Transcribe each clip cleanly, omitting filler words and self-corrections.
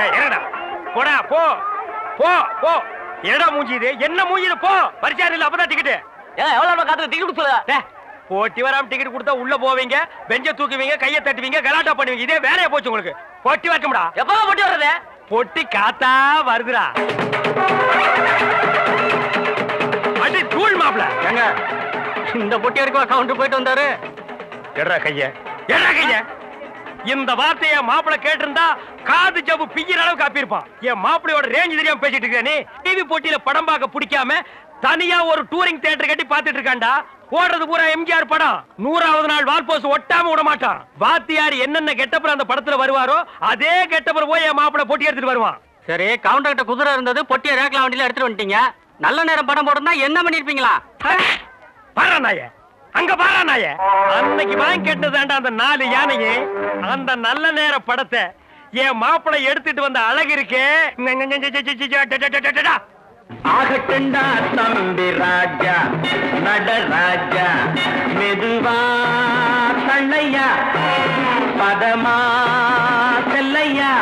என்னடா போடா போ போ போ. என்னடா மூஞ்சி இது? என்ன மூஞ்சி இது? போ பரிசாரம் இல்ல அப்பதான் டிக்கெட். எவ்வளவு காத்து டிக்கெட் சொல்லுங்க. போட்டி வராம டிக்கெட் கொடுத்தா உள்ள போவீங்க, பெஞ்ச தூக்குவீங்க, கையை தட்டுவீங்க, கலாட்டா பண்ணுவீங்க. இதே வேலையா போச்சு உங்களுக்கு. பொட்டி வைக்கமுடா. எப்ப பொட்டி வர்றது? பொட்டி காத்தா வருதுடா. அடி தூள் மாப்ள. ஏங்க இந்த பொட்டி வரைக்கும் கவுண்டர் போயிட்டு வந்தாரு. எட்ரா கைய, எட்ரா கைய. இந்த வார்த்தைய மாப்பிள கேட்டிருந்தா காது ஜவ்வு பிய்யிற அளவுக்கு காப்பியிருப்பான். என் மாப்பிளையோட ரேஞ்ச் தெரியாம பேசிட்டு இருக்க நீ. டிவி போட்டியில படம் பார்க்க பிடிக்காம தனியா ஒரு டூரிங் தியேட்டர் கட்டி பாத்துட்டு இருக்காண்டா. ஓடுறது பூரா எம்ஜிஆர் படம். 100வது நாள் வால்போஸ் ஒட்டாம விட மாட்டான். வாத்தியார் என்னென்ன கெட்டப்புறம் அந்த படத்துல வருவாரோ அதே கெட்டப்புறம் போய் என் மாப்பிள பொட்டி எடுத்துட்டு வருவான். சரி, கவுண்டர் கிட்ட குதிரை இருந்தது, பொட்டியை ரேக்லா வண்டியில எடுத்துட்டு வந்துட்டீங்க. நல்ல நேரம் படம் போடுறதா என்ன பண்ணிருப்பீங்களா? பாரா நாய, அங்க பாரா நாய. அன்னைக்கு வாங்கி கேட்டதாண்டா அந்த 4 யானையே. அந்த நல்ல நேர படத்தை என் மாப்பிளை எடுத்துட்டு வந்த அழகு இருக்கே. ஆகட்டுண்டா தம்பி ராஜா நடராஜா மெதுவா தள்ளையா பதமா செல்லையா.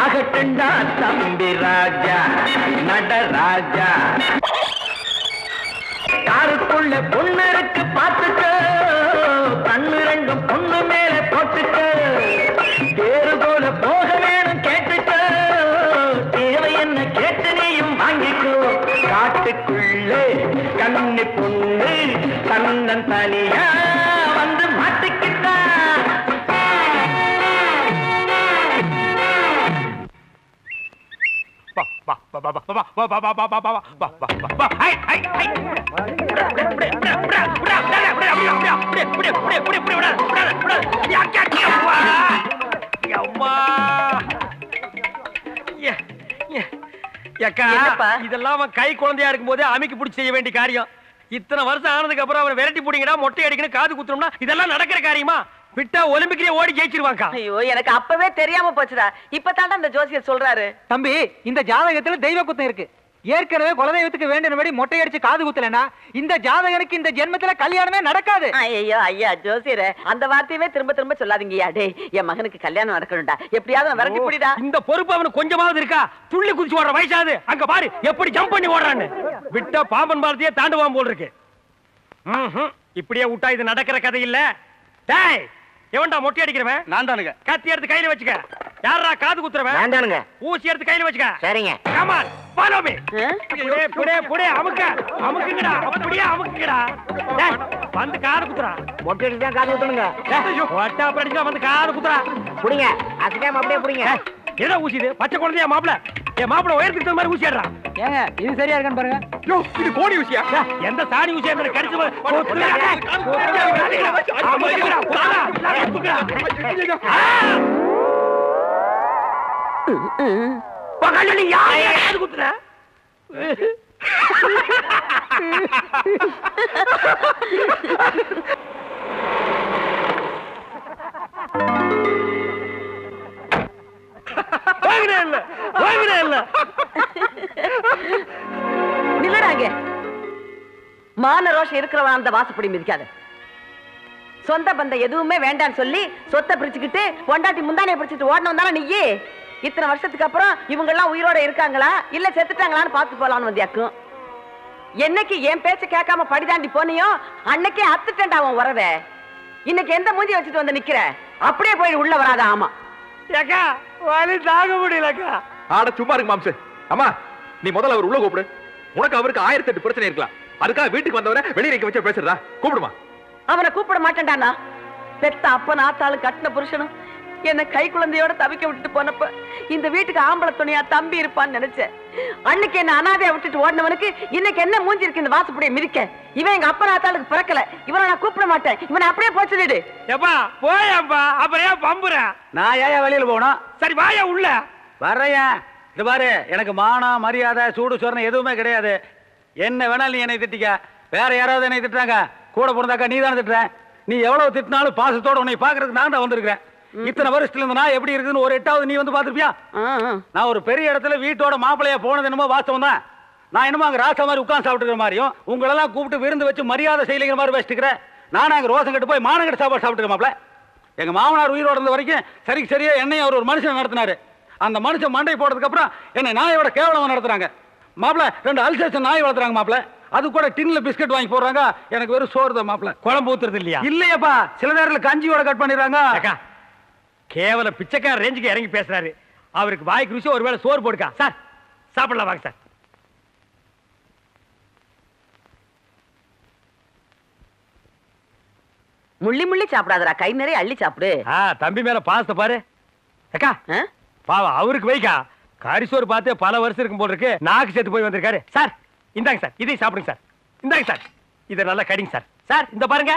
ஆகட்டுண்டா தம்பி ராஜா நடராஜா. யாருக்குள்ள பொண்ணு இருக்கு பார்த்துக்க, கண்ணு ரெண்டும் பொண்ணு மேல போட்டுக்க. தேறு போல போக வேணும் கேட்டுக்க, தேவை என்ன கேட்டு நீயும் வாங்கிக்கோ. காட்டுக்குள்ளே கண்ணு பொண்ணு தன்னன் தனியா வந்து மாட்டிக்கிட்டா. இதெல்லாம் கை குழந்தையா இருக்கும் போதே அமைக்கு பிடிச்சி செய்ய வேண்டிய காரியம். இத்தனை வருஷம் ஆனதுக்கு அப்புறம் அவரை விரட்டி போட்டீங்கடா, மொட்டை அடிக்கணும், காது குத்துறோம்னா இதெல்லாம் நடக்கிற காரியமா? விட்டா ஒலிம்பிக்லயே ஓடி ஜெயிச்சிருவாங்க. ஐயோ, எனக்கு அப்பவே தெரியாம போச்சுடா. இப்பதான்டா அந்த ஜோசியர் சொல்றாரு. தம்பி, இந்த ஜாதகத்துல தெய்வ குத்தம் இருக்கு. ஏற்கனவே குலதெய்வத்துக்கு வேண்டியபடி மொட்டை அடிச்சு காது குத்தலனா இந்த ஜாதகனுக்கு இந்த ஜென்மத்துல கல்யாணமே நடக்காது. ஐயோ ஐயா ஜோசியரே, அந்த வார்த்தையவே திரும்ப திரும்ப சொல்லாதீங்கயா. டேய், என் மகனுக்கு கல்யாணம் நடக்கணும்டா. எப்படியாவது விரட்டி புடிடா. இந்த பொறுப்பு அவனுக்கு கொஞ்சமாவது இருக்கா? துள்ளி குதிச்சு ஓடுற வயசாது. அங்க பாரு எப்படி ஜம்ப் பண்ணி ஓடுறான்னு. விட்டா பாம்பன் பாலத்தையே தாண்டுவான் போல் இருக்கு. இப்படியே விட்டா இது நடக்கிற கதை இல்ல. டேய், எவன்டா மொட்டை அடிக்கிறவன்? நான் தானுங்க. கத்தி எடுத்து கையில வச்சுக்க. யாரா காது குத்துறவன்? நான் தானுங்க. ஊசி எடுத்து கையில வச்சுக்க. சரிங்க. Come on, follow me. புடே புடே அமுக்க, அமுக்குங்கடா. அப்படியே அமுக்குங்கடா. டேய், வந்து காது குத்துறா. மொட்டை அடிச்சு தான் காது குத்தணுங்க. ஐயோ, ஒட்டா படிச்சா வந்து காது குத்துறா. புடிங்க, அசைக்காம அப்படியே புடிங்க. என்ன ஊசி இது? பச்சை குழந்தையா மாப்பிள? என் மாப்பிள உயரத்துக்கு தகுந்த மாதிரி ஊசி ஆடுறா. ஏங்க இது சரியா இருக்கான்னு பாருங்க. யோ, இது கோடி ஊசியா? எந்த சாணி ஊசியா இருந்தா கடிச்சு பகல்ல யாரு குத்துற? நில்லடாங்க. மான ரோஷம் இருக்கிறவன் அந்த வாசப்படி மிதிக்காத. சொந்த பந்தம் எதுவுமே வேண்டான்னு சொல்லி சொத்தை பிரிச்சுக்கிட்டு பொண்டாட்டி முந்தானையை பிடிச்சிட்டு ஓடணும் தானே நீயே. இத்தனை வருஷத்துக்கு அப்புறம் இவங்க எல்லாம் உயிரோட இருக்காங்களா இல்ல செத்துட்டாங்களான்னு பார்த்து போலான்னு வந்தியாக்கும். என்னைக்கு என் பேச்ச கேட்காம படிதாண்டி போனியோ அன்னைக்கே அத்துட்டேன்டா உன் உறவ. இன்னைக்கு எந்த மூஞ்சி வச்சுட்டு வந்து நிக்கிற? அப்படியே போய் உள்ள வராத. ஆமா ஏக்கா, வலி தாங்க முடியலக்கா. ஆட சும்மா இருக்கு மாம்சு. அம்மா, நீ முதல்ல அவர் உள்ள கூப்பிடு. உனக்கு அவருக்கு 1008 பிரச்சனை இருக்கலாம். அதுக்காக வீட்டுக்கு வந்தவரை வெளியே நிக்க வச்சு பேசுறதா? கூப்பிடுமா. அவனை கூப்பிட மாட்டேன்டானா. பெத்த அப்பன் ஆத்தாலும் கட்டின புருஷனும் என்ன கை குழந்தையோட தவிக்க விட்டுட்டு போனப்ப இந்த வீட்டுக்கு ஆம்பளை துணையா தம்பி இருப்பான்னு நினைச்சேன். அன்னைக்கு என்ன அனாதையா விட்டுட்டு ஓடினவனுக்கு இன்னைக்கு என்ன மூஞ்சி இருக்கு இந்த வாசப்படியை மிதிக்க? இவன் எங்க அப்பன் ஆத்தாளுக்கு பிறக்கல. இவனை நான் கூப்பிட மாட்டேன். இவனை அப்படியே போச்சு வீடு. எப்பா போயப்பா, அப்புறம் ஏன் பம்புற? நான் ஏன் வெளியில போகணும்? சரி வாயா உள்ள. வர்றையா? இது பாரு, எனக்கு மானம் மரியாதை சூடு சொரணை எதுவுமே கிடையாது. என்ன வேணாலும் நீ என்னை திட்டிக்க. வேற யாராவது என்னை திட்டுறாங்க? கூட பிறந்தாக்கா நீ தானே திட்டுற. நீ எவ்வளவு திட்டினாலும் பாசத்தோட உன்னை பாக்குறதுக்கு நான் தான் வந்திருக்கிறேன். இத்தனை வருஷத்துல இருந்து நான் எப்படி இருக்குன்னு ஒரு 8வது நீ வந்து பாத்துருப்பியா? நான் ஒரு பெரிய இடத்துல வீட்டோட மாப்பிள்ளையா போனது என்னமோ வாஸ்தவம் தான். நான் என்னமோ அங்க ராசா மாதிரி உட்கார்ந்து சாப்பிட்டுக்கிற மாதிரியும் உங்களெல்லாம் கூப்பிட்டு விருந்து வச்சு மரியாதை செய்யலைங்கிற மாதிரி வச்சுக்கிறேன். நானும் அங்க ரோசம் கட்டு போய் மானங்கட்டு சாப்பாடு சாப்பிட்டுக்க மாப்பிள்ள. எங்க மாமனார் உயிரோட இருந்த வரைக்கும் சரிக்கு சரியா என்னையும் அவர் ஒரு மனுஷன் நடத்தினாரு. அந்த மனுஷன் மண்டை போட்டதுக்கு அப்புறம் என்ன நாயோட கேவலமா நடத்துறாங்க. மாப்பிள 2 அல்சேஷன் நாய் வளர்த்துறாங்க மாப்பிள. அது கூட டின்ல பிஸ்கட் வாங்கி போடுறாங்க. எனக்கு வெறும் சோறு தான் மாப்பிள. குழம்பு ஊத்துறது இல்லையா? இல்லையப்பா, சில நேரத்துல கஞ்சியோட கட் பண்ணிடுறாங்க. கேவல பிச்சைக்கார ரேஞ்சுக்கு இறங்கி பேசுறாரு. அவருக்கு வாய்க்கு ருசி ஒருவேளை சோறு போடுக்கா. சார் சாப்பிடலாம் வாங்க சார். முள்ளி முள்ளி சாப்பிடாதடா, கை நிறைய அள்ளி சாப்பிடு. தம்பி மேல பாசத்தை பாரு. அக்கா பாவம் அவருக்கு வைக்கா. கரிசோறு பார்த்து பல வருஷம் இருக்கும் போல இருக்கு. நாக்கு சேர்த்து போய் வந்திருக்காரு. சார் இந்தாங்க சார், இதையும் சாப்பிடுங்க சார். இந்தாங்க சார், இதை நல்லா கடிங்க சார். சார் இந்த பாருங்க,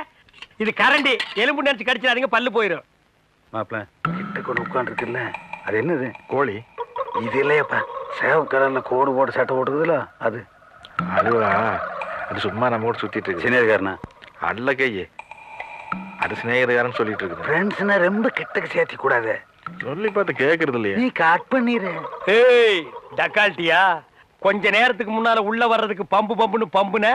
இது கரண்டி. எலும்பு நினைச்சு கடிச்சிடாதீங்க, பல்லு போயிடும். மாப்பிள கிட்ட கூட உட்கார்ந்து இருக்குல்ல, அது என்னது? கோழி. இது இல்லையப்பா, சேவ கலர்ல கோடு போட்டு சட்டை போட்டுக்குதுல அது. அதுவா? அது சும்மா நம்ம கூட சுத்திட்டு இருக்கு. சின்னதுக்காரனா அல்ல கையே, அது சிநேகிதக்காரன் சொல்லிட்டு இருக்கு. ஃப்ரெண்ட்ஸ்னா ரொம்ப கிட்டக்கு சேர்த்தி கூடாது. சொல்லி பார்த்து கேக்குறது இல்லையா? நீ கட் பண்ணிரு. ஏய் டக்கால்ட்டியா, கொஞ்ச நேரத்துக்கு முன்னால உள்ள வர்றதுக்கு பம்பு பம்புன்னு பம்புன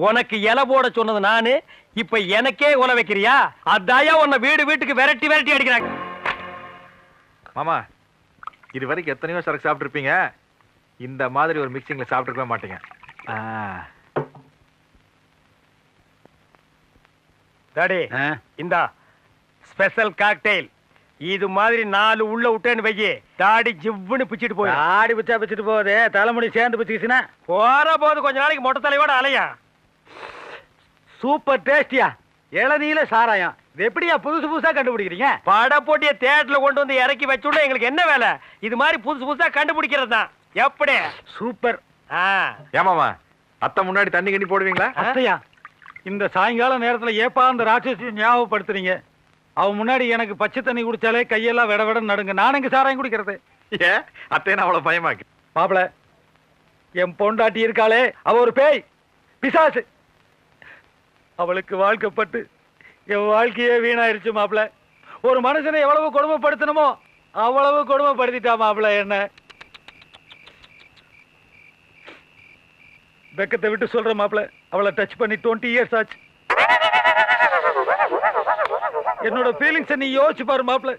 உனக்கு இலை போட சொன்னது நானு. இப்ப எனக்கே உல வைக்கிறியா? அதாயா உன்னை வீடு வீட்டுக்கு விரட்டி விரட்டி அடிக்கிறாங்க. மாமா, இது வரைக்கும் எத்தனையோ சரக்கு சாப்பிட்டு இருப்பீங்க. இந்த மாதிரி ஒரு மிக்சிங்ல சாப்பிட்டுருக்கவே மாட்டீங்க. டாடி இந்தா ஸ்பெஷல் காக்டெயில். இது மாதிரி 4 உள்ள விட்டேன்னு வையே, தாடி ஜிவ்வுன்னு பிச்சிட்டு போய். ஆடி பிச்சா பிச்சுட்டு போகுது, தலைமுடி சேர்ந்து பிச்சுச்சுன்னா போற போது கொஞ்ச நாளைக்கு மொட்டை தலையோட அலையா. சூப்பர் டேஸ்டியா இளநீல சாராயம். இது எப்படியா புதுசு புதுசா கண்டுபிடிக்கிறீங்க? பட போட்டிய தேட்டர்ல கொண்டு வந்து இறக்கி வச்சுட எங்களுக்கு என்ன வேலை? இது மாதிரி புதுசு புதுசா கண்டுபிடிக்கிறது தான். எப்படி சூப்பர். ஏமாமா, அத்தை முன்னாடி தண்ணி கண்ணி போடுவீங்களா? அத்தையா, இந்த சாயங்கால நேரத்துல ஏப்பா அந்த ராட்சசியை ஞாபகப்படுத்துறீங்க? அவன் முன்னாடி எனக்கு பச்சை தண்ணி குடிச்சாலே கையெல்லாம் விட விட நடுங்க. நான் எங்க சாராயம் குடிக்கிறது? ஏன் அத்தையனா அவ்வளவு பயமாக்கு? மாப்பிள, என் பொண்டாட்டி இருக்காளே, அவ ஒரு பேய் பிசாசு. அவளுக்கு வாழ்க்கப்பட்டு என் வாழ்க்கையே வீணாயிருச்சு மாப்பிள. ஒரு மனுஷனை எவ்வளவு கொடுமைப்படுத்தணுமோ அவ்வளவு கொடுமைப்படுத்திட்டா மாப்பிள. என்ன வெக்கத்தை விட்டு சொல்ற மாப்பிள, அவளை டச் பண்ணி 20 இயர்ஸ் ஆச்சு. என்னோட ஃபீலிங்ஸ் நீ யோசிச்சு பாரு மாப்பிள.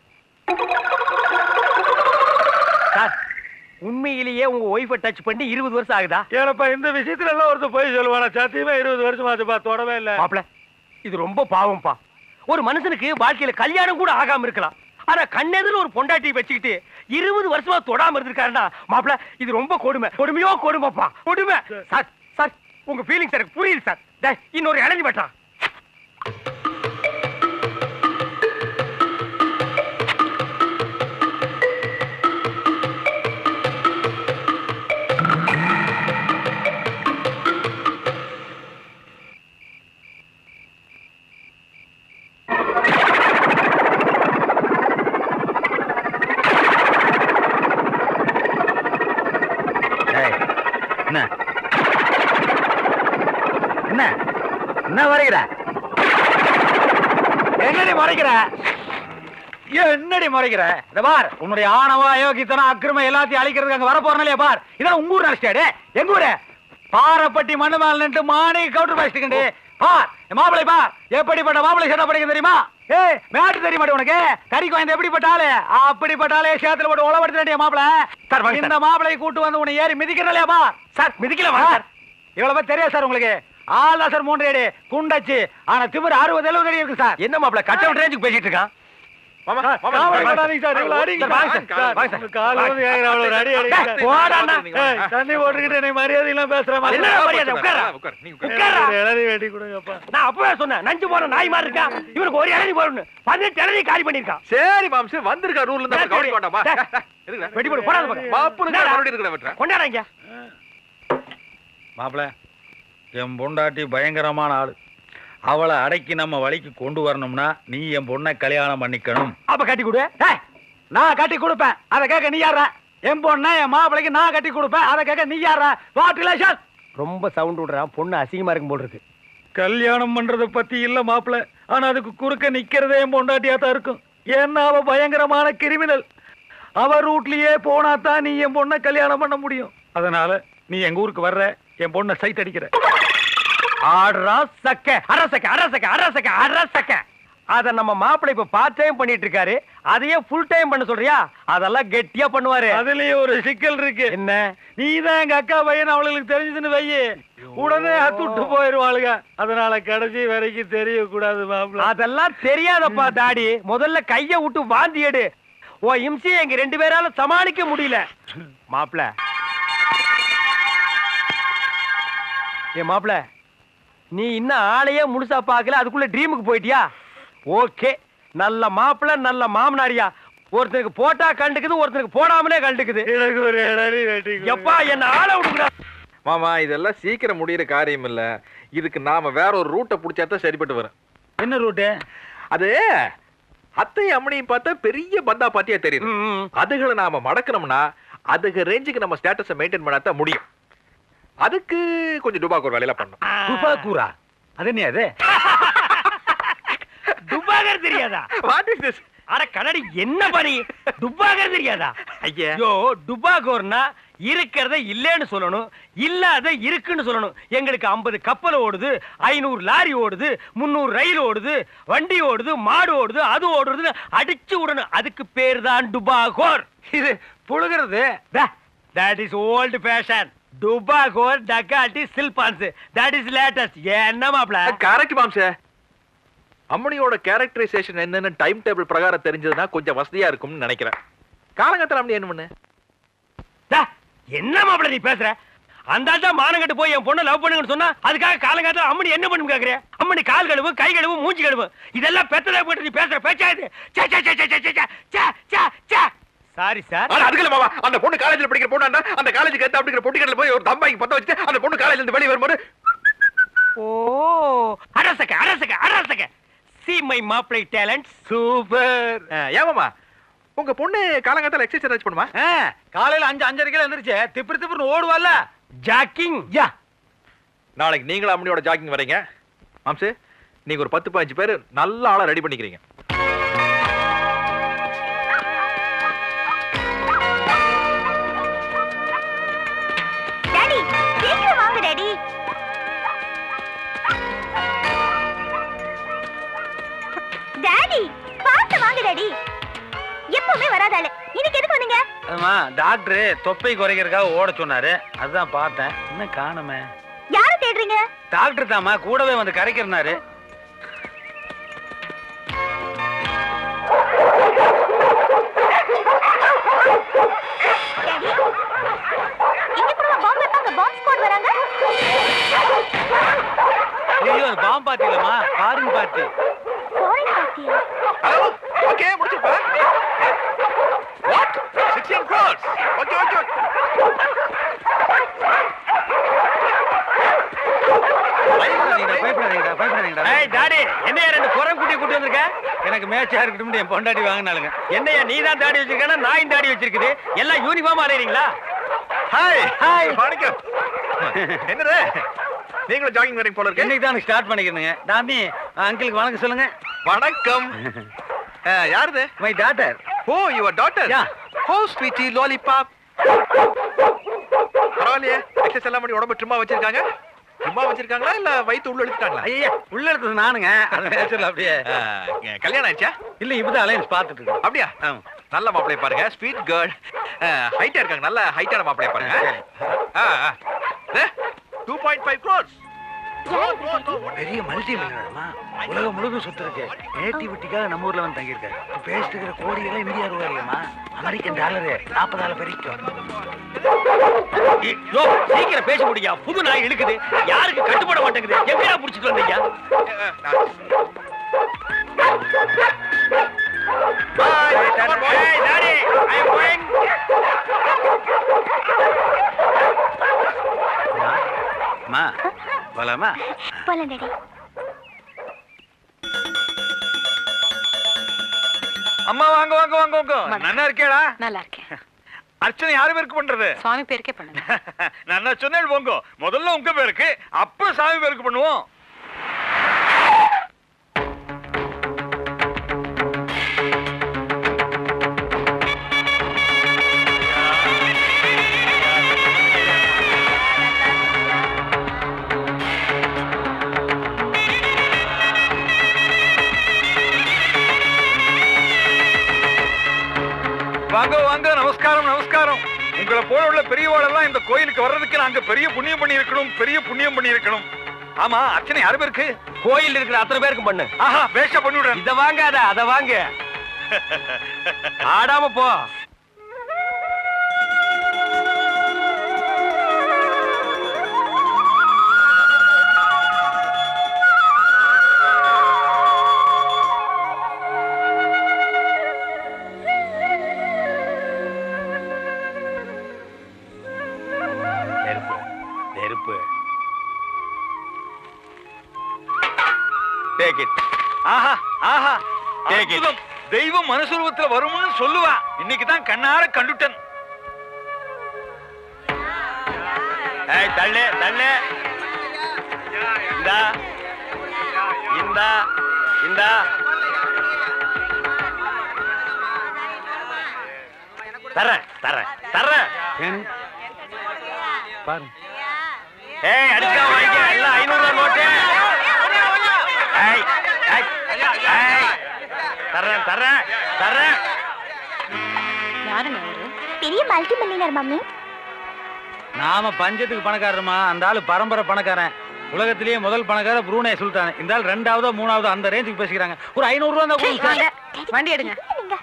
உண்மையிலேயே உங்க ஒய்ஃபை டச் பண்ணி 20 வருஷம் ஆகுதா? ஏனப்பா இந்த விஷயத்துல எல்லாம் ஒருத்தர் போய் சொல்லுவானா? சத்தியமா 20 வருஷம் ஆச்சுப்பா, தொடவே இல்ல மாப்பிள. இது ரொம்ப பாவம்பா. ஒரு மனுஷனுக்கு வாழ்க்கையில கல்யாணம் கூட ஆகாம இருக்கலாம், ஆனா கண்ணெதிர ஒரு பொண்டாட்டி வச்சுக்கிட்டு 20 வருஷமா தொடாம இருந்திருக்காருன்னா மாப்பிள, இது ரொம்ப கொடுமை. கொடுமையோ கொடுமைப்பா, கொடுமை. சார் சார், உங்க ஃபீலிங்ஸ் எனக்கு புரியுது சார். இன்னொரு இளநி வெட்டா. என்ன என்ன வரைகிற? என்னடி முறைக்கிற? என்னடி முறைக்கிற? இந்த பார், உன்னுடைய ஆணவ அயோக்கியத்தனம் அக்கிரமம் எல்லாத்தையும் அழிக்கிறதுக்கு அங்க வர போறனாலே பார். இதான் உங்க ஊர் நினைச்சிட்டாடு. எங்க ஊரு பாரப்பட்டி மண்ணு மேல நின்று மானே கவுண்டர் பாய்ச்சிட்டு பார். மாப்பிளை பார், எப்படிப்பட்ட மாப்பிளை சேட்டை படிக்க தெரியுமா? ஏய் மேட்டு தெரிய மாட்டே உனக்கு? கறிக்கு வாய்ந்த எப்படிப்பட்ட ஆளு? அப்படிப்பட்ட ஆளே சேத்துல போட்டு உளவடுத்த மாப்பிள. இந்த மாப்பிளை கூட்டு வந்து உன்னை ஏறி மிதிக்கிறலையா பார். Sir மிதிக்கல sir. இவ்வளவு பேர் தெரியாது சார் உங்களுக்கு? ஆளா சார் 3 அடி குண்டாச்சு, ஆனா திமிர் 60-70 அடி இருக்கு சார். என்ன மாப்பிள கட் அவுட் ரேஞ்சுக்கு பேசிட்டு இருக்கான்? தண்ணி போட்டுக்கிட்டு மரியாதை எல்லாம் பேசுறேன். நான் அப்பவே சொன்னேன், நஞ்சு போற நாய் மாதிரி இருக்கா, இவனுக்கு ஒரு இளநீ போறன்னு 18 இளநீ காலி பண்ணிருக்கான். சரி மாம்சு, வந்திருக்க ரூல்ல இருந்து கவனிக்க வேண்டாமா? வெடி போடு போடாத பாப்பு கொண்டாடாங்க. மாப்பிள, என் பொண்டாட்டி பயங்கரமான ஆளு. அவளை அடக்கி நம்ம வழிக்கு கொண்டு வரணும்னா நீ என் பொண்ணை கல்யாணம் பண்ணிக்கணும். அப்ப கட்டி கொடு. நான் கட்டி கொடுப்பேன், அதை கேட்க நீ யாரா? என் பொண்ணை என் மாப்பிளைக்கு நான் கட்டி கொடுப்பேன், அதை கேட்க நீ யாரா? What relation? ரொம்ப சவுண்ட் விடுறான், பொண்ணு அசிங்கமா இருக்கும் போல் இருக்கு. கல்யாணம் பண்றத பத்தி இல்ல மாப்பிள, ஆனா அதுக்கு குறுக்க நிக்கிறதே என் பொண்டாட்டியா தான் இருக்கும். ஏன்னா அவ பயங்கரமான கிரிமினல். அவ ரூட்லயே போனா தான் நீ என் பொண்ணை கல்யாணம் பண்ண முடியும். அதனால நீ எங்க ஊருக்கு வர்ற, என் பொண்ணை சைட் அடிக்கிற. அத நம்ம மாப்பிள்ளை இப்ப பார்ட் டைம் பண்ணிட்டு இருக்காரு. அதையே ஃபுல் டைம் பண்ண சொல்றியா? அதெல்லாம் கெட்டியா பண்ணுவாரு. அதுலயே ஒரு சிக்கல் இருக்கு. என்ன? நீதான் எங்க அக்கா பையன் அவளுக்கு தெரிஞ்சதுன்னு வையே, உடனே அத்துட்டு போயிருவாளுங்க. அதனால கடைசி வரைக்கும் தெரியக்கூடாது மாப்பிள்ள. அதெல்லாம் தெரியாதப்பா டாடி. முதல்ல கைய விட்டு வாந்தி எடு. ஓ இம்சி எங்க 2 பேரால சமாளிக்க முடியல. மாப்பிள்ள ஏ மாப்பிள்ள, நீ இன்னும் ஆளையே முழுசா பாக்கல, அதுக்குள்ள ட்ரீமுக்கு போயிட்டியா? ஓகே, நல்ல மாப்பிள்ள நல்ல மாமனாரியா. ஒருத்தருக்கு போட்டா கண்டுக்குது, ஒருத்தருக்கு போடாமலே கண்டுக்குது. எனக்கு ஒரு இளநீ வெட்டி கொடு. எப்பா என்ன ஆளை விடுக்குறா? மாமா இதெல்லாம் சீக்கிரம் முடியிற காரியம் இல்ல. இதுக்கு நாம வேற ஒரு ரூட்டை பிடிச்சாதான் சரிப்பட்டு வரும். என்ன ரூட்டு? அது அத்தை அம்மனையும் பார்த்தா பெரிய பந்தா பாத்தியா தெரியுது. அதுகளை நாம மடக்கணும்னா அதுக்கு ரேஞ்சுக்கு நம்ம ஸ்டேட்டஸை மெயின்டைன் பண்ணாதான் முடியும். அதுக்கு கொஞ்சம் டுபாக்கூர் வேலையில பண்ணணும். துபாக்கூரா? அது என்ன? அது துபாகர் தெரியாதா? What is this? அட கண்ணாடி, என்ன பண்ணி துபாகர் தெரியாதா? ஐயா ஐயோ, டுபாகோர்னா இருக்கிறத இல்லன்னு சொல்லணும், இல்லாத இருக்குன்னு சொல்லணும். எங்களுக்கு 50 கப்பல் ஓடுது, 500 லாரி ஓடுது, 300 ரயில் ஓடுது, வண்டி ஓடுது, மாடு ஓடுது, அது ஓடுறதுன்னு அடிச்சு விடணும். அதுக்கு பேர் தான் டுபாகோர். இது புழுகிறது. That is old fashion. டுபாகோர் டக்காட்டி சில்பான்ஸ், தட் இஸ் லேட்டஸ்ட். என்ன மாப்ள? கரெக்ட் மாம்சே. அம்மனியோட கேரக்டரைசேஷன் என்னன்னு டைம் டேபிள் பிரகாரம் தெரிஞ்சதுன்னா கொஞ்சம் வசதியா இருக்கும்னு நினைக்கிறேன். காலங்கத்துல அம்மனி என்ன பண்ணு? என்ன மாப்பிள நீ பேசுற? அந்த ஆட்டா மானங்கட்டு போய் என் பொண்ணு லவ் பண்ணுங்கன்னு சொன்னா அதுக்காக காலங்காலத்துல அம்மனி என்ன பண்ணும் கேக்குறேன்? அம்மனி கால் கழுவு, கை கழுவு, மூஞ்சி கழுவு, இதெல்லாம் பெத்ததா போட்டு நீ பேசுற பேச்சா இது? Sorry sir. அதுக்கு மாமா, அந்த பொண்ணு காலேஜ்ல படிக்கிற பொண்ணு அந்த காலேஜுக்கு ஏத்த அப்படிங்கிற பொட்டிக்கடல போய் ஒரு தம்பாய்க்கு பத்த வச்சுட்டு அந்த பொண்ணு காலேஜ்ல இருந்து வெளியே வரும்போது ஓ அரசக அரசக அரசக see my மாப்பிளை talent. சூப்பர். ஏமாமா உங்க பொண்ணு காலங்காத்தால எக்ஸர்சைஸ் பண்ணுமா? காலையில 5:30 எந்திரிச்சு திப்பு திப்புன்னு ஓடுவாள்ல. ஜாக்கிங். யா, நாளைக்கு நீங்களும் அம்மனியோட ஜாக்கிங் வரீங்க. மாம்சு, நீங்க ஒரு 10-15 பேர் நல்ல ஆளா ரெடி பண்ணிக்கிறீங்க. டாடி சீக்கிரம் வாங்க டாடி. டாடி பாத்து வாங்க டாடி. எப்பவுமே வராதால இன்னைக்கு எதுக்கு வந்தீங்க? ஆமா, டாக்டர் தொப்பை குறைக்கிறதுக்காக ஓட சொன்னாரு, அதுதான் பார்த்தேன். என்ன காணுமே? யாரை தேடுறீங்க? டாக்டர் தாமா, கூடவே வந்து கரைக்கிறனாரு. டாடி இங்க கூட பாம்பு வைப்பாங்க, பாம்பு ஸ்குவாட் வராங்க. ஐயோ, அது பாம்பு பார்ட்டி இல்லம்மா, ஃபாரின் பார்ட்டி. ஃபாரின் பார்ட்டியா? ஹலோ, ஓகே முடிச்சுப்பா. What 16 crores? Okay okay. ஏய் டாடி, என்னையா ரெண்டு குரம் குட்டி கூட்டி வந்திருக்க? எனக்கு மேட்சா இருக்கட்டும் என் பொண்டாட்டி வாங்கினாலுங்க. என்னையா நீ தான் தாடி வச்சிருக்கேன்னா நான் தாடி வச்சிருக்குது? எல்லாம் யூனிஃபார்ம் அலையறீங்களா? ஹாய் ஹாய் வணக்கம். என்னது நீங்களும் ஜாகிங் வரீங்க போல இருக்கு. இன்னைக்கு தான் ஸ்டார்ட் பண்ணிக்கிறேங்க. டாமி அங்கிளுக்கு வணக்கம் சொல்லுங்க. வணக்கம். யாருது? My daughter. Oh your daughter. Yeah. Oh sweetie lollipop. பரவாயில்லையே, எக்ஸசைஸ் எல்லாம் பண்ணி உடம்பு ட்ரிம்மா வச்சிருக்காங்க. ட்ரிம்மா வச்சிருக்காங்களா இல்ல வயித்து உள்ள இழுத்துட்டாங்களா? ஐயா, உள்ள எடுத்தது நானுங்க. அது நேச்சுரல் அப்படியே. கல்யாணம் ஆயிடுச்சா? இல்ல, இப்பதான் அலையன்ஸ் பார்த்துட்டு இருக்கோம். அப்படியா? நல்ல மாப்பிளைய பாருங்க, ஸ்வீட் கேர்ள். ஹைட்டா இருக்காங்க, நல்ல ஹைட்டான மாப்பிளைய பாருங்க. 2.5 crores. பெரிய மல்டி மில்லியனர்மா, உலகம் முழுதும் சுத்து இருக்கு. நேட்டிவிட்டிக்காக நம்ம ஊர்ல வந்து தங்கி இருக்காரு. பேசிட்டு இருக்கிற கோடியெல்லாம் இந்தியா ரூபாய் இல்லையம்மா, அமெரிக்கன் டாலரு 40,000 வரைக்கும். யோ சீக்கிரம் பேச முடியா? புது நாய் இழுக்குது, யாருக்கு கட்டுப்பட மாட்டேங்குது. எங்கயா புடிச்சிட்டு வந்தீங்க? Hey daddy, I am going. அம்மா போலாமா? போலாம் டாடி. அம்மா வாங்க வாங்க வாங்க வாங்க. நல்லா இருக்கேடா? நல்லா இருக்கேன். அர்ச்சனை யாரு பேருக்கு பண்றது? சுவாமி பேருக்கே பண்ணுங்க. நான் சொன்னேன் போங்க, முதல்ல உங்க பேருக்கு அப்புறம் சாமி பேருக்கு பண்ணுவோம். வாங்க வாங்க, நமஸ்காரம் நமஸ்காரம். உங்களை போல உள்ள பெரியவாளெல்லாம் இந்த கோயிலுக்கு வர்றதுக்கு நாங்க பெரிய புண்ணியம் பண்ணி இருக்கணும், பெரிய புண்ணியம் பண்ணி இருக்கணும். ஆமா, அர்ச்சனை யாரு பேருக்கு? கோயில் இருக்கிற அத்தனை பேருக்கு பண்ணு. ஆஹா, பேஷா பண்ணிவிடுறேன். இத வாங்காத, அத வாங்க. ஆடாம போ. நெருப்பு. Take it. Aha Aha, Take it. அற்புதம். தெய்வம் மனுஷரூபத்துல வரும்னு சொல்லுவா. இன்னைக்கு தான் கண்ணார கண்டுட்டேன். ஏய், தள்ளு தள்ளு. இந்தா இந்தா இந்தா. தரேன் தரேன் தரேன். பாரு. ஏய், அடிச்சா வாங்கிக்க. எல்லாம் 500 ரூபாய் நோட்டு. ஏய், ஏய், ஏய். தரேன் தரேன் தரேன். யாருங்க அவரு? பெரிய மல்டி மில்லியனர் மம்மி. நாம பஞ்சத்துக்கு பணக்காரமா, அந்த ஆளு பரம்பரை பணக்காரன். உலகத்திலேயே முதல் பணக்கார புரூனே சுல்தான். இந்த ஆள் 2ஆவதோ 3ஆவதோ அந்த ரேஞ்சுக்கு பேசிக்கிறாங்க. ஒரு 500 ரூபா தான் கொடுங்க. வண்டி எடுங்க. நீங்க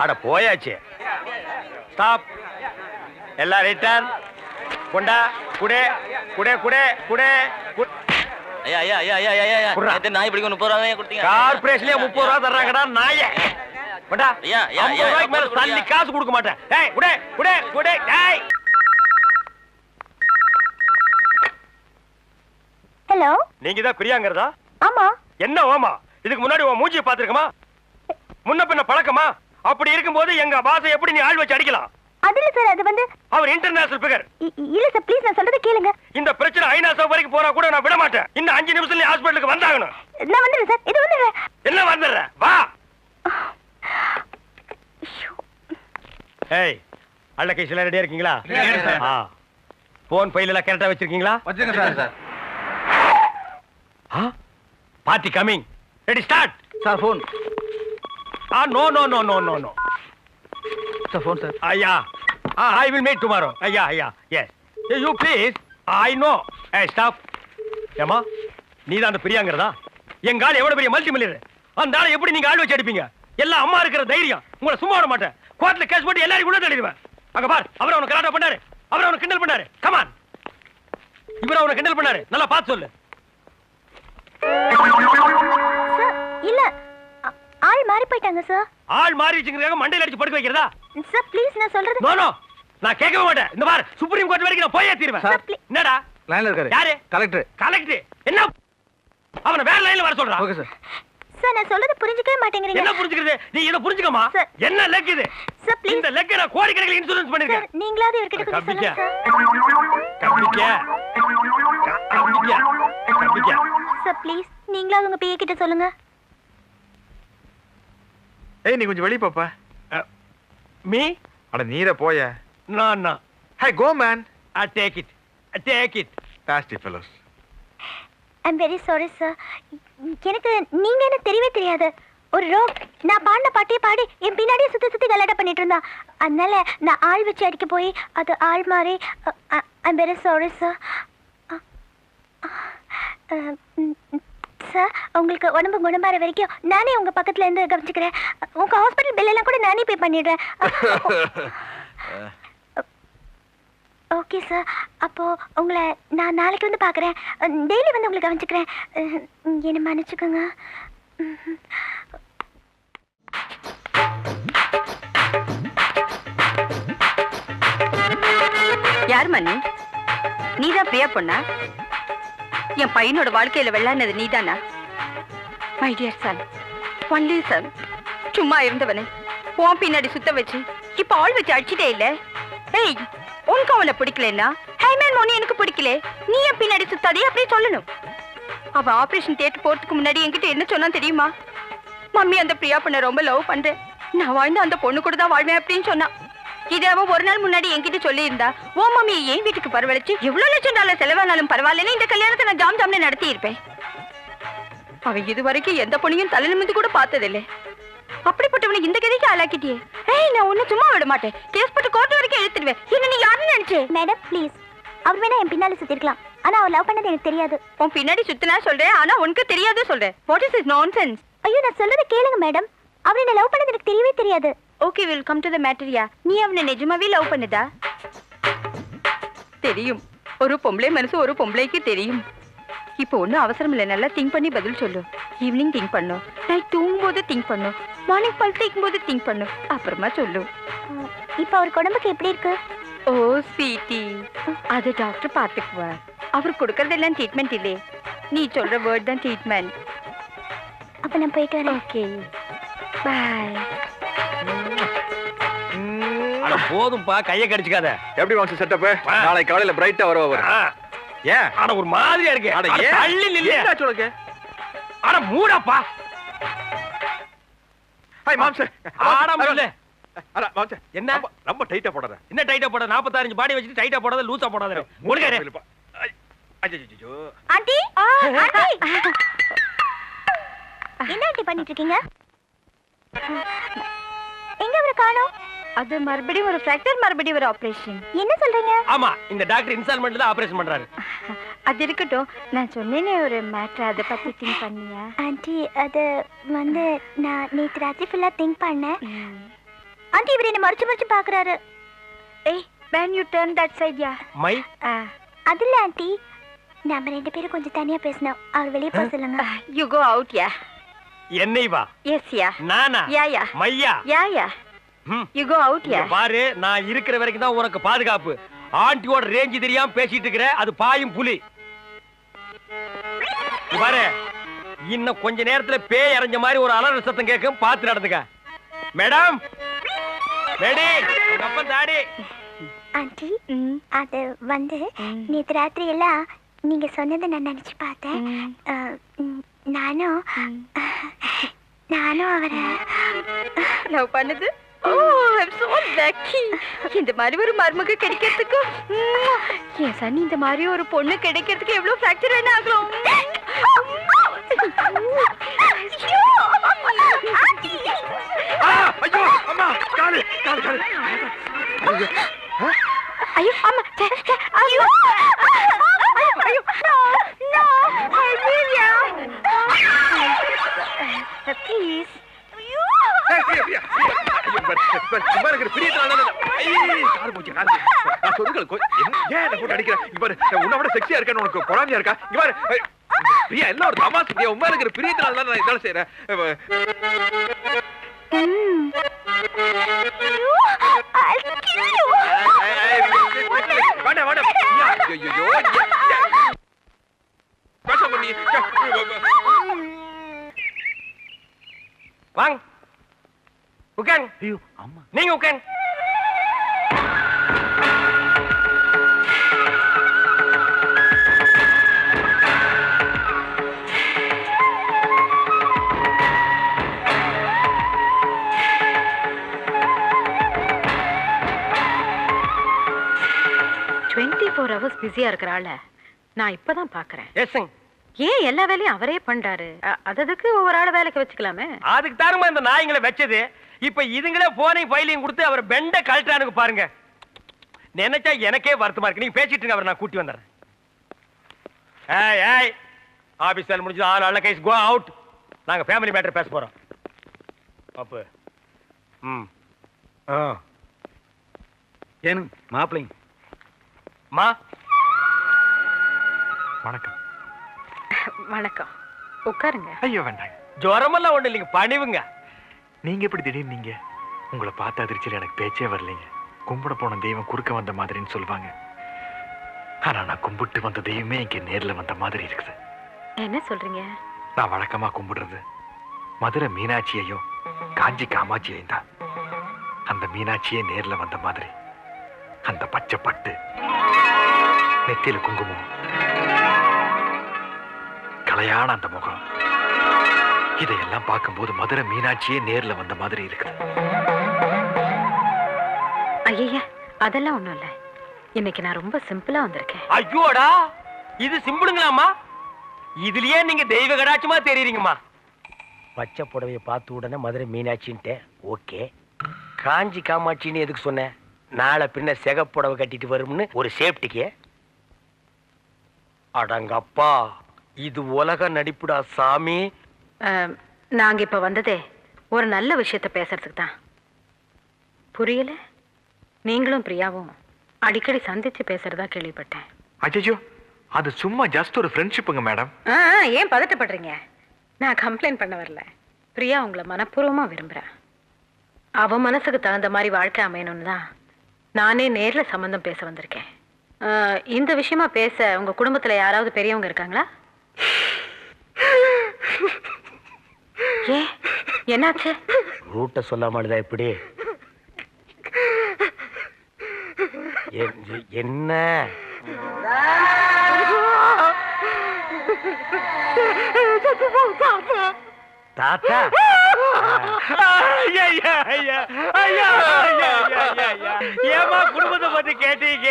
அட போயாச்சு. ஸ்டாப். எல்லாம் ரிட்டர்ன். கொண்டா குடே குடே குடே குடே. ஐயா ஐயா ஐயா ஐயா ஐயா நேத்து நான் இப்படி 30 ரூபாய் கொடுத்தீங்க. கார்ப்பரேஷன்லயே 30 ரூபா தர்றாங்கடா நாயே. கொண்டா. ஐயா, ஐயா, 50 ரூபாய்க்கு மேல தள்ளி காசு கொடுக்க மாட்டேன். ஏய், குடே குடே குடே. ஏய். ஹலோ. நீங்க தான் பிரியாங்கறதா? ஆமா. என்ன ஓமா? இதுக்கு முன்னாடி உன் மூஞ்சியை பாத்துருக்கமா? முன்ன பின்ன பழக்கமா? அப்படி இருக்கும்போது எங்க பாசை எப்படி நீ ஆள் வச்சு அடிக்கலாம்? அதுல சார், அது வந்து அவர் இன்டர்நேஷனல் ஃபிகர். இல்ல சார், ப்ளீஸ் நான் சொல்றத கேளுங்க. இந்த பிரச்சனை ஐநா சபை வரைக்கும் போனா கூட நான் விட மாட்டேன். இந்த 5 நிமிஷத்துல ஹாஸ்பிடலுக்கு வந்தாகணும். நான் வந்துடுறேன் சார், இது வந்துடுறேன். என்ன வந்துடுற? வா. ஏய், அள்ள கைஸ்ல ரெடியா இருக்கீங்களா? போன் ஃபைல் எல்லாம் கரெக்டா வச்சிருக்கீங்களா? வச்சுங்க sir. Sir party coming. Ready start. Sir phone. No no no no no no. Sir phone sir. ஐயா, I will meet tomorrow. ஐயா ஐயா, yes. You please. I know. Hey, stop. ஏமா, நீ தான் அந்த பிரியாங்கறதா? எங்க ஆள் எவ்வளவு பெரிய மல்டி மில்லியனர். அந்த ஆளை எப்படி நீங்க ஆள் வச்சு அடிப்பீங்க? எல்லாம் அம்மா இருக்கிற தைரியம். உங்களை சும்மா விட மாட்டேன். கோர்ட்ல கேஸ் போட்டு எல்லாரையும் உள்ள தள்ளிடுவேன். அங்க பார், அவர் அவனை கலாட்டா பண்ணாரு. அவர் அவனை கிண்டல் பண்ணாரு. Come on. இவர் அவனை கிண்டல் பண்ணாரு. நல்லா பார்த்து சொல்லு. சார், இல்ல ஆள் மாறி போயிட்டாங்க சார். ஆள் மாறிச்சுங்கறதுக்காக மண்டையில அடிச்சு படுக்க வைக்கிறதா? சார் ப்ளீஸ், நான் சொல்றது. நோ நோ, நான் கேட்கவே மாட்டேன். இந்த பார், சுப்ரீம் கோர்ட் வரைக்கும் நான் போயே தீருவேன். என்னடா லைன்ல இருக்காரு. யாரு? கலெக்டர். கலெக்டர். என்ன அவனை வேற லைன்ல வர சொல்றான்? Okay sir. சார், நான் சொல்றது புரிஞ்சுக்கவே மாட்டேங்கிறீங்க. என்ன புரிஞ்சுக்கிறது? நீ இத புரிஞ்சுக்கமா? சார். என்ன லெக் இது? Sir please. இந்த லெக் நான் கோடிக்கணக்கில் இன்சூரன்ஸ் பண்ணிருக்கேன். சார், நீங்களாவது இவர்கிட்ட கொஞ்சம் சொல்லுங்க சார். கம்பிக்க. சார் ப்ளீஸ், நீங்களாவது உங்க பிஏ கிட்ட சொல்லுங்க. ஏய், நீ கொஞ்சம் வெளிய பாப்பா. மீ? அட நீர போய. No. Hey, go man. I take it. Nasty fellows. I'm very sorry sir. எனக்கு நீங்க என்ன தெரியவே தெரியாது. ஒரு ரோக் நான் பாடின பாட்டே பாடி என் பின்னாடியே சுத்தி சுத்தி கலாட்டா பண்ணிட்டு இருந்தா. அதனால நான் ஆள் வச்சு அடிக்க போய் அது ஆள் மாறி. I'm very sorry sir. Sir, உங்களுக்கு உடம்பு குணமாற வரைக்கும் நானே உங்க பக்கத்துல இருந்து கவனிச்சுக்கிறேன். உங்க ஹாஸ்பிட்டல் பில் எல்லாம் கூட நானே பே பண்ணிடுறேன். ஓகே சார், அப்போ உங்களை நான் நாளைக்கு வந்து பார்க்குறேன். டெய்லி வந்து உங்களை கவனிச்சுக்கிறேன். என்னை மன்னிச்சுக்கோங்க. யார் மணி? நீதான் பிரியா பொண்ணா? என் பையனோட வாழ்க்கையில வெள்ளானது நீதானா? My dear son, only Sun. சும்மா இருந்தவனே உன் பின்னாடி சுத்த வச்சு இப்ப ஆள் வச்சு அடிச்சுட்டே இல்ல. ஏய், உனக்கு அவனை பிடிக்கலன்னா ஹேமன் மோனி எனக்கு பிடிக்கல, நீ என் பின்னாடி சுத்தாதே அப்படி சொல்லணும். அவன் ஆபரேஷன் தியேட்டர் போறதுக்கு முன்னாடி என்கிட்ட என்ன சொன்னா தெரியுமா? மம்மி, அந்த பிரியா பொண்ணை ரொம்ப லவ் பண்றேன், நான் வாழ்ந்த அந்த பொண்ணு கூட தான் வாழ்வேன் அப்படின்னு சொன்னான். இதை அவன் ஒரு நாள் முன்னாடி என்கிட்ட சொல்லி இருந்தா ஓ மம்மியை என் வீட்டுக்கு பரவழைச்சு எவ்வளவு லட்சம் டாலர் செலவானாலும் பரவாயில்லன்னு இந்த கல்யாணத்தை நான் ஜாம் ஜாம்னு நடத்தி இருப்பேன். அவன் இது வரைக்கும் எந்த பொண்ணையும் தலை நிமிந்து கூட பார்த்ததில்லை. அப்படிப்பட்டவனை இந்த கதைக்கு ஆளாக்கிட்டியே. ஏய், நான் ஒன்னும் சும்மா விட மாட்டேன். கேஸ் போட்டு கோர்ட் வரைக்கும் எழுத்துடுவேன். என்ன நீ யாருன்னு நினைச்சே? மேடம் ப்ளீஸ், அவர் வேணா என் பின்னால சுத்திருக்கலாம், ஆனா அவர் லவ் பண்ணது எனக்கு தெரியாது. உன் பின்னாடி சுத்தினா சொல்றேன், ஆனா உனக்கு தெரியாது சொல்றேன். What is this nonsense? ஐயோ, நான் சொல்றதை கேளுங்க மேடம். அவர் என்ன லவ் பண்ணது எனக்கு தெரியவே தெரியாது. Okay, will come to the மேட்டரியா. நீ அவனை நிஜமாவே லவ் பண்ணதா? தெரியும். ஒரு பொம்பளை மனசு ஒரு பொம்பளைக்கு தெரியும். இப்போ ஒன்றும் அவசரம் இல்லை, நல்லா திங்க் பண்ணி பதில் சொல்லு. ஈவினிங் திங்க் பண்ணும், நைட் தூங்கும்போது திங்க் பண்ணும், மார்னிங் பல் தேய்க்கும் போது திங்க் பண்ணும், அப்புறமா சொல்லு. இப்போ அவர் உடம்புக்கு எப்படி இருக்கு? ஓ ஸ்வீட்டி, அது டாக்டர் பார்த்துக்குவார். அவர் கொடுக்கறதெல்லாம் ட்ரீட்மெண்ட் இல்லையே, நீ சொல்ற வேர்ட் தான் ட்ரீட்மெண்ட். அப்ப நான் போயிட்டு வரேன். ஓகே, பாய். அட போதும்பா, கையை கடிச்சுக்காத. எப்படி வாங்க செட்டப்? நாளைக்கு காலையில பிரைட்டா வருவா. ஏன்? அட ஒரு மாதிரியா இருக்கு. அட அட ஏன்? தள்ளி நில்லு. என்னாச்சு உனக்கு? அட மூடப்பா. ஹாய் மாம்சே. ஆட முடியல. அட மாம்சே, என்ன ரொம்ப டைட்டா போடாத. என்ன டைட்டா போட? 45 பாடி வச்சிட்டு டைட்டா போடாத, லூசா போடாத. ஒழுங்கா இரு. ஐயோ. ஆண்டி, ஆண்டி, என்ன ஆண்டி பண்ணிட்டு இருக்கீங்க? எங்க அவரை காணோம்? அது மறுபடியும் ஒரு ஃப்ராக்சர், மறுபடியும் ஒரு ஆபரேஷன். என்ன சொல்றீங்க? ஆமா, இந்த டாக்டர் இன்ஸ்டால்மெண்ட்ல தான் ஆபரேஷன் பண்றாரு. அது இருக்கட்டும், நான் சொன்னேனே ஒரு மேட்டர், அதை பத்தி திங்க் பண்ணியா? ஆண்டி, அது வந்து நான் நேற்று ராத்திரி ஃபுல்லா திங்க் பண்ணேன். ஆண்டி, இவர் என்ன மறைச்சு மறைச்சு பாக்குறாரு. ஏய், when you turn that side, yeah. My அது இல்ல ஆண்டி, நம்ம ரெண்டு பேரும் கொஞ்சம் தனியா பேசணும். அவர் வெளியே போக சொல்லுங்க. You go out, yeah. என்னை வா. Yes, yeah. நானா? Yeah, yeah. மையா. Yeah, yeah. You go out, இங்க yeah. பாரு, நான் இருக்கிற வரைக்கும் தான் உனக்கு பாதுகாப்பு. ஆண்டியோட ரேஞ்ச் தெரியாம பேசிட்டு இருக்கிற, அது பாயும் புலி. இங்க பாரு, இன்னும் கொஞ்ச நேரத்துல பேய் அரைஞ்ச மாதிரி ஒரு அலறல் சத்தம் கேட்கும், பார்த்து நடந்துக்க. மேடம், ரெடி, உங்க அப்பன் தாடி. ஆண்டி, அது வந்து நேற்று ராத்திரி எல்லாம் நீங்க சொன்னதை நான் நினைச்சு பார்த்தேன். நானும் அவரை லவ் பண்ணது. ஓ, I'm so lucky. இந்த மாதிரி ஒரு மருமக கிடைக்கிறதுக்கு என் சனி, இந்த மாதிரி ஒரு பொண்ணு கிடைக்கிறதுக்கு எவ்வளவு ஃப்ராக்சர் வேணா ஆகலாம். ஐயோ அம்மா, காலு காலு காலு. ஐயோ அம்மா, ஐயோ ஐயோ, no, Olivia, please. உன்னோட செக்ஸியா இருக்க உனக்கு பொறாமையா இருக்கா? இங்க பாரு பிரியா, எல்லாம் ஒரு தமாசு. உண்மை இருக்கிற பிரியத்தினால தான் நான் இதெல்லாம் செய்யறேன். வாங்க உட்காருங்க. ஐயோ அம்மா, நீங்க உட்காருங்க. பிஸியா இருக்கிறாள். நான் இப்பதான் பாக்குறேன். எஸ்ங்க. ஏன் எல்லா வேலையும் அவரே பண்றாரு? அதுக்கு ஒவ்வொரு ஆள வேலைக்கு வச்சுக்கலாமே. அதுக்கு தாருமா இந்த நாய்ங்களை வச்சது. இப்ப இதுங்களே போனையும் ஃபைலையும் கொடுத்து அவர் பெண்ட கழட்டானுக்கு பாருங்க. நினைச்சா எனக்கே வருத்தமா இருக்கு. நீங்க பேசிட்டு இருங்க, அவர் நான் கூட்டி வந்துடுறேன். ஏய் ஏய், ஆபீஸ் வேலை முடிஞ்சு ஆல் நல்ல கைஸ் கோ அவுட். நாங்க ஃபேமிலி மேட்டர் பேச போறோம். அப்ப ஏனு மாப்பிள்ளைங்க. மா வணக்கம். வணக்கம், உட்காருங்க. ஐயோ வேண்டாம். ஜுரமெல்லாம் ஒண்ணு இல்லைங்க, பணிவுங்க. நீங்க எப்படி திடீர்னு நீங்க? உங்களை பார்த்த அதிர்ச்சியில் எனக்கு பேச்சே வரலைங்க. கும்பிட போன தெய்வம் குறுக்க வந்த மாதிரின்னு சொல்லுவாங்க. ஆனா நான் கும்பிட்டு வந்த தெய்வமே இங்க நேர்ல வந்த மாதிரி இருக்குது. என்ன சொல்றீங்க? நான் வழக்கமா கும்பிடுறது மதுரை மீனாட்சியையும் காஞ்சி காமாட்சியையும் தான். அந்த மீனாட்சியே நேர்ல வந்த மாதிரி அந்த பச்சை பட்டு, நெத்தியில குங்குமம், கலையான அந்த முகம், இதையெல்லாம் பார்க்கும்போது மதுரை மீனாட்சியே நேர்ல வந்த மாதிரி இருக்கு. ஐயா, அதெல்லாம் ஒண்ணும் இல்ல. இன்னைக்கு நான் ரொம்ப சிம்பிளா வந்திருக்கேன். ஐயோடா, இது சிம்பிளுங்களாமா? இதுலயே நீங்க தெய்வ கடாட்சமா தெரியுறீங்கம்மா. பச்சை புடவைய பார்த்த உடனே மதுரை மீனாட்சின்ட்டேன். ஓகே. காஞ்சி காமாட்சின்னு எதுக்கு சொன்னேன்? நாளை பின்ன சிகப்புடவை கட்டிட்டு வரும்னு ஒரு சேஃப்டிக்கு. அடங்கப்பா, இது உலக நடிப்புடா சாமி. நாங்க இப்ப வந்ததே ஒரு நல்ல விஷயத்த பேசுறதுக்கு தான். புரியல? நீங்களும் பிரியாவும் அடிக்கடி சந்திச்சு பேசுறதா கேள்விப்பட்டேன். அஜயோ, அது சும்மா ஜஸ்ட் ஒரு ஃப்ரெண்ட்ஷிப்புங்க மேடம். ஏன் பதட்டப்படுறீங்க? நான் கம்ப்ளைண்ட் பண்ண வரல. பிரியா உங்களை மனப்பூர்வமா விரும்புறா. அவ மனசுக்கு தகுந்த மாதிரி வாழ்க்கை அமையணும்னு தான் நானே நேர்ல சம்பந்தம் பேச வந்திருக்கேன். இந்த விஷயமா பேச உங்க குடும்பத்துல யாராவது பெரியவங்க இருக்காங்களா? ஏன், என்னாச்சு? ரூட்ட சொல்லாமலுதா எப்படி? என்ன தாத்தா? ஏமா குடும்பத்தை பத்தி கேட்டீங்க?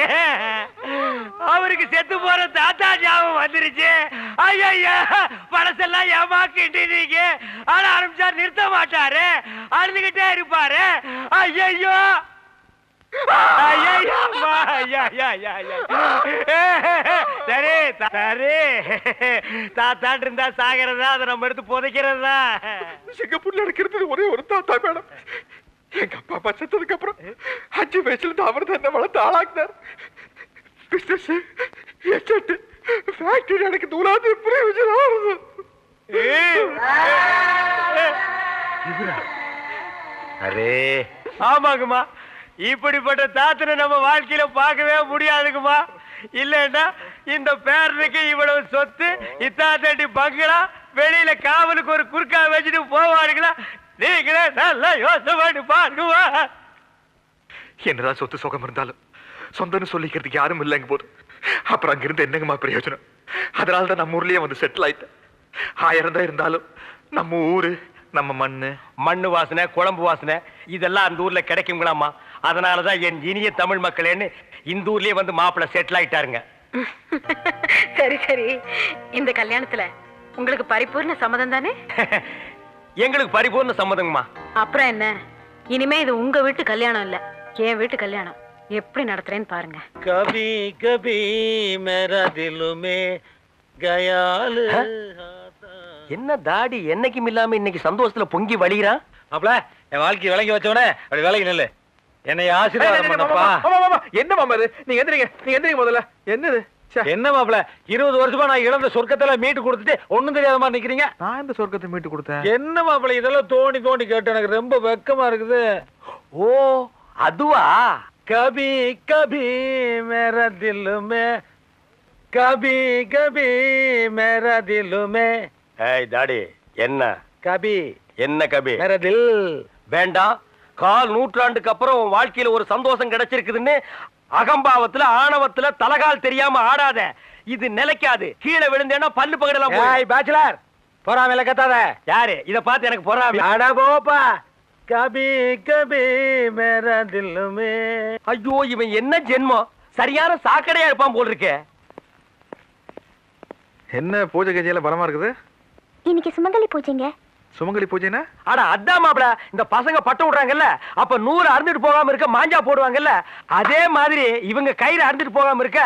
அவருக்கு செத்து போற தாத்தா ஞாபகம் வந்துருச்சு. ஐயா, பழசெல்லாம் ஏமா கிட்டீங்க? ஆனா ஆரம்பிச்சா நிறுத்த மாட்டாரு, அழுதுகிட்டே இருப்பாரு. ஐயோ சரி சரி, தாத்தாட்டு இருந்தா சாகிறதா, அதை நம்ம எடுத்து புதைக்கிறதா? சிங்கப்பூர்ல இருக்கிறது ஒரே ஒரு தாத்தா மேடம். எங்க அப்பா அப்பா செத்ததுக்கு அப்புறம் 5 வயசுல இருந்து அவர் தான் என்ன வளர்த்து ஆளாக்குனார். பிசினஸ், எஸ்டேட், ஃபேக்டரி எனக்கு தூராது பிரயோஜனம். அரே ஆமாங்கம்மா, இப்படிப்பட்ட தாத்தனை நம்ம வாழ்க்கையில பார்க்கவே முடியாதுங்கம்மா. இல்லன்னா இந்த பேரனுக்கு இவ்வளவு சொத்து, இத்தாத்தடி பங்களா, வெளியில காவலுக்கு ஒரு குறுக்கா வச்சுட்டு போவாருங்களா? நீங்களே நல்லா யோசனை பண்ணி பாருங்கம்மா. என்னதான் சொத்து சுகம் இருந்தாலும் சொந்தம்னு சொல்லிக்கிறதுக்கு யாரும் இல்லைங்க போது அப்புறம் அங்கிருந்து என்னங்கம்மா பிரயோஜனம்? அதனாலதான் நம்ம ஊர்லயே வந்து செட்டில் ஆயிட்டேன். 1000 தான் இருந்தாலும் நம்ம ஊரு, நம்ம மண்ணு வாசனை, குழம்பு வாசனை இதெல்லாம் அந்த ஊர்ல கிடைக்குங்களாமா. அதனாலதான் என் இனிய தமிழ் மக்களேன்னு இந்த ஊர்லயே வந்து மாப்பிள்ள செட்டில் ஆயிட்டாருங்க. சரி சரி, இந்த கல்யாணத்துல உங்களுக்கு பரிபூர்ண சம்மதம் தானே? எங்களுக்கு பரிபூர்ண சம்மதங்கம்மா. அப்புறம் என்ன, இனிமே இது உங்க வீட்டு கல்யாணம் இல்ல, என் வீட்டு கல்யாணம். எப்படி நடத்துறேன்னு பாருங்க. கபி கபி மேரா திலுமே கயாலு. என்ன தாடி என்னைக்கும் இல்லாம இன்னைக்கு சந்தோஷத்துல பொங்கி வழிகிறான்? அப்பல என் வாழ்க்கை விளங்கி வச்சவனே அப்படி விலகி நில்லு. என்னை ஆசீர்வாதம் பண்ணப்பா. என்ன மாமா இது? நீங்க எந்திரிங்க முதல்ல. என்னது என்ன மாப்பிள, 20 வருஷமா நான் இழந்த சொர்க்கத்துல மீட்டு கொடுத்துட்டு ஒண்ணும் தெரியாத மாதிரி நிக்கிறீங்க. நான் இந்த சொர்க்கத்தை மீட்டு கொடுத்தேன்? என்ன மாப்பிள இதெல்லாம் தோண்டி தோண்டி கேட்டு எனக்கு ரொம்ப வெக்கமா இருக்குது. ஓ அதுவா? கபி கபி மேரா திலுமே, கபி கபி மேரா திலுமே. ஏய் தாடி, என்ன கபி என்ன கபி? மேரா தில். வேண்டாம். 4 நூற்றாண்டுக்கு அப்புறம் உன் வாழ்க்கையில ஒரு சந்தோஷம் கிடைச்சிருக்குதுன்னு அகம்பாவத்துல ஆணவத்துல தலகால் தெரியாம ஆடாத. இது நிலைக்காது. கீழே விழுந்தேன்னா பல்லு பகடலாம். ஏய் பேச்சுலர், பொறாமையில கத்தாத. யாரு இத பார்த்து எனக்கு பொறாமை? அட போப்பா. கபி கபி மேரா திலுமே. ஐயோ, இவன் என்ன ஜென்மம்? சரியான சாக்கடையா இருப்பான் போல் இருக்கே. என்ன பூஜை கஜையில பலமா இருக்குது? இன்னைக்கு சுமங்கலி பூஜைங்க. சுமங்கலி பூஜைனா? அட அதான் மாப்ள, இந்த பசங்க பட்டம் விடுறாங்கல்ல, அப்ப 100 அறுந்துட்டு போகாம இருக்க மாஞ்சா போடுவாங்கல்ல, அதே மாதிரி இவங்க கயிறு அறுந்துட்டு போகாம இருக்க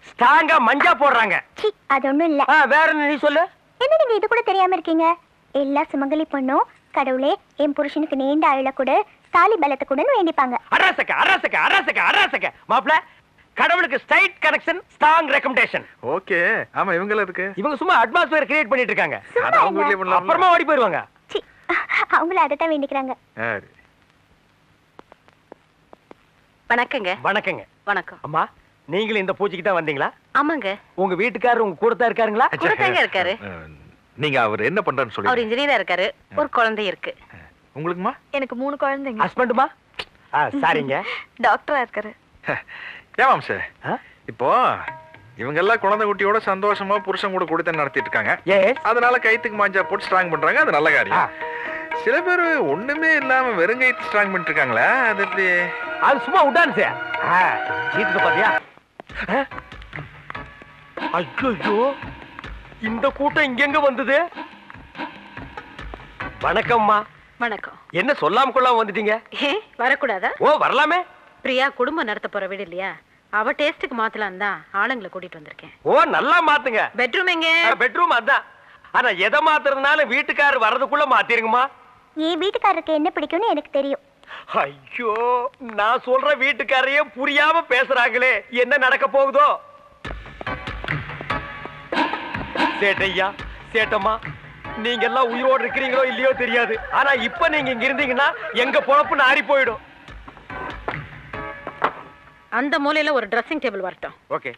ஸ்ட்ராங்கா மஞ்சா போடுறாங்க. சி, அது ஒண்ணும் இல்ல. வேற என்ன நீ சொல்லு? என்ன நீங்க இது கூட தெரியாம இருக்கீங்க? எல்லா சுமங்கலி பொண்ணும் கடவுளே என் புருஷனுக்கு நீண்ட ஆயுள கூட தாலி பலத்தை கூட வேண்டிப்பாங்க. அரசக்க அரசக்க அரசக்க அரசக்க மாப்ள, கடவுளுக்கு straight connection, strong recommendation. Okay. ஆமா, இவங்க எதுக்கு? இவங்க சும்மா அட்மாஸ்பியர் கிரியேட் பண்ணிட்டு இருக்காங்க. அது அவங்க வீட்லயே பண்ணலாம். அப்புறமா ஓடி போயிடுவாங்க. சி, அவங்கள அதத்தான் வேண்டிக்கிறாங்க. வணக்கங்க. வணக்கங்க. வணக்கம். அம்மா, நீங்களும் இந்த பூஜைக்கு தான் வந்தீங்களா? ஆமாங்க. உங்க வீட்டுக்காரர் உங்க கூட தான் இருக்காருங்களா? கூட தாங்க இருக்காரு. நீங்க அவர் என்ன பண்றான்னு அவர் சொல்லுங்க. இன்ஜினியரா இருக்காரு. ஒரு குழந்தை இருக்கு. உங்களுக்குமா? எனக்கு 3 குழந்தைங்க. ஹஸ்பண்டுமா? சாரிங்க. டாக்டரா இருக்காரு. ஏமாம் சார், இப்போ இவங்க எல்லாம் குழந்தை குட்டியோட சந்தோஷமா புருஷன் கூட குடித்தனம் நடத்திட்டு இருக்காங்க. அதனால கைத்துக்கு மாஞ்சா போட்டு ஸ்ட்ராங் பண்றாங்க. அது நல்ல காரியம். சில பேர் ஒண்ணுமே இல்லாம வெறும் கைத்து ஸ்ட்ராங் பண்ணிட்டு இருக்காங்களா? அது எப்படி? அது சும்மா உடான் சார். சீத்துக்கு பாத்தியா? ஐயோ, இந்த கூட்டம் இங்கெங்க வந்தது? வணக்கம்மா. வணக்கம். என்ன சொல்லாம கொள்ளாம வந்துட்டீங்க? வரக்கூடாதா? ஓ வரலாமே. பிரியா குடும்பம் நடத்த போற வீடு இல்லையா, அவ டேஸ்டுக்கு மாத்தலாம் தான் ஆளுங்களை கூட்டிட்டு வந்திருக்கேன். ஓ நல்லா மாத்துங்க. பெட்ரூம் எங்க? பெட்ரூம் அதான். ஆனா எதை மாத்துறதுனால வீட்டுக்காரர் வர்றதுக்குள்ள மாத்திருங்கம்மா. என் வீட்டுக்காரருக்கு என்ன பிடிக்கும்னு எனக்கு தெரியும். ஐயோ, நான் சொல்ற வீட்டுக்காரையே புரியாம பேசுறாங்களே, என்ன நடக்க போகுதோ? சேட்டையா, சேட்டம்மா, நீங்க எல்லாம் உயிரோடு இருக்கிறீங்களோ இல்லையோ தெரியாது. ஆனா இப்ப நீங்க இங்க இருந்தீங்கன்னா எங்க பொழப்பு நாரி போயிடும். அந்த மூலையில ஒரு ட்ரெஸ்ஸிங் டேபிள் வரட்டும். ஓகே.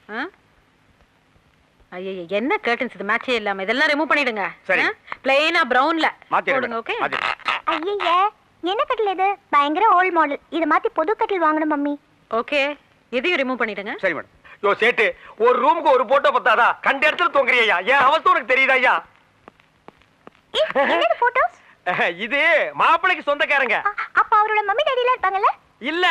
ஐயோ, என்ன கர்டன்ஸ் இது மேட்சே இல்லாம, இதெல்லாம் ரிமூவ் பண்ணிடுங்க. சரி. பிளைனா பிரவுன்ல மாத்திடுங்க. ஓகே. ஐயய்ய, என்ன கட்டில் இது? பயங்கர ஓல்ட் மாடல். இத மாத்தி புது கட்டில் வாங்கணும் மம்மி. ஓகே, இதையும் ரிமூவ் பண்ணிடுங்க. சரி மேடம். யோ சேட்டு, ஒரு ரூமுக்கு ஒரு போட்டோ பத்தாதா? கண்ட இடத்துல தொங்குறியா? ஏன் அவஸ்தை உனக்கு தெரியுதா ஐயா? என்னது போட்டோஸ்? இது மாப்பிளைக்கு சொந்தக்காரங்க. அப்ப அவரோட மம்மி டாடிலாம் இருப்பாங்கல்ல? இல்ல,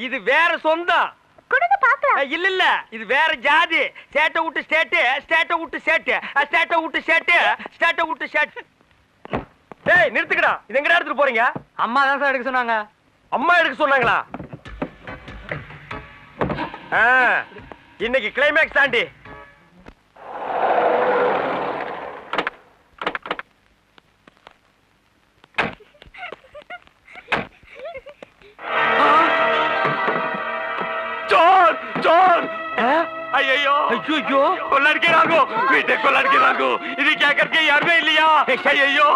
இது வேற சொந்தம். கொடுங்க பார்க்கலாம். இல்ல இல்ல, இது வேற ஜாதி. ஸ்டேட்ட விட்டு ஸ்டேட், ஸ்டேட்ட விட்டு ஸ்டேட், ஸ்டேட்ட விட்டு ஸ்டேட், ஸ்டேட்ட விட்டு ஸ்டேட். டேய் நிறுத்துக்கடா. இது எங்கடா எடுத்துட்டு போறீங்க? அம்மா தான் சார் எடுக்க சொன்னாங்க. அம்மா எடுக்க சொன்னாங்களா? இன்னைக்கு கிளைமேக்ஸ் தாண்டி. चोर चोर ஐயோ ஐயோ கொள்ளடிக்கிறாங்க வீட்டை கொள்ளடிக்கிறாங்க இது கேட்கறதுக்கு யாருமே இல்லையா ஐயோ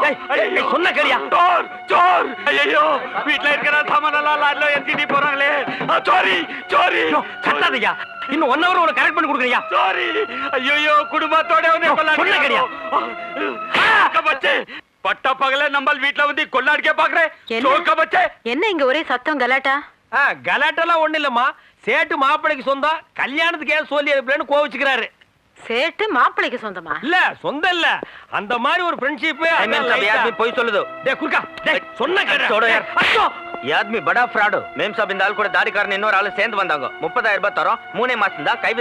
சொன்ன கேளியா चोर चोर ஐயோ வீட்ல இருக்கிற சாமான் எல்லாம் லாட்ல ஏத்திட்டு போறாங்களே சோரி சோரி கட்டாதயா இன்னும் 1 hour ஒரு கரெக்ட் பண்ணி கொடுக்கறியா சோரி ஐயோ குடும்பத்தோட வந்து கொள்ளடிக்கிறாங்க கபச்சே பட்ட பகல நம்ம வீட்ல வந்து கொள்ளடிக்க பாக்குறே சோர் கபச்சே என்ன இங்க ஒரே சத்தம் கலாட்டா? கலாட்டெல்லாம் ஒண்ணு இல்லம்மா. சேட்டு மாப்பிளைக்கு சொந்தம், கல்யாணத்துக்கு ஏன் சொல்லி அனுப்பலன்னு கோவிச்சுக்கிறாரு. சேட்டு மாப்பிளைக்கு சொந்தமா? இல்ல சொந்தம் இல்ல, அந்த மாதிரி ஒரு ஃப்ரெண்ட்ஷிப். போய் சொல்லுது. டேய் குர்கா, டேய் சொன்ன கேளு. छोड़ो यार. அச்சோ, ये आदमी बड़ा फ्रॉड. मेम साहब இந்த ஆள் கூட தாடிக்காரன் இன்னொரு ஆளு சேர்ந்து வந்தாங்க. 30000 ரூபாய் தரோம், 3 மாசம் தான் கை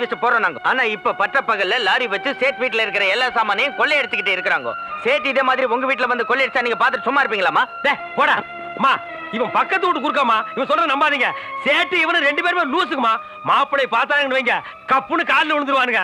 வச்சு போறோம் நாங்க. ஆனா இப்ப பட்ட பகல்ல லாரி வச்சு சேட் வீட்ல இருக்கிற எல்லா சாமானையும் கொள்ளை எடுத்துக்கிட்டு இருக்காங்க. சேட் இதே மாதிரி உங்க வீட்ல வந்து கொள்ளை அடிச்சா நீங்க பாத்துட்டு சும்மா இருப்பீங்களாமா? டேய் போடா. அம்மா, இவன் பக்கத்து வீட்டு குறுக்காமா, இவன் சொல்ற நம்பாதீங்க. சேட்டு இவனு 2 பேருமே லூசுக்குமா. மாப்பிளை பார்த்தாங்கன்னு வைங்க, கப்புன்னு காலில் விழுந்துருவானுங்க.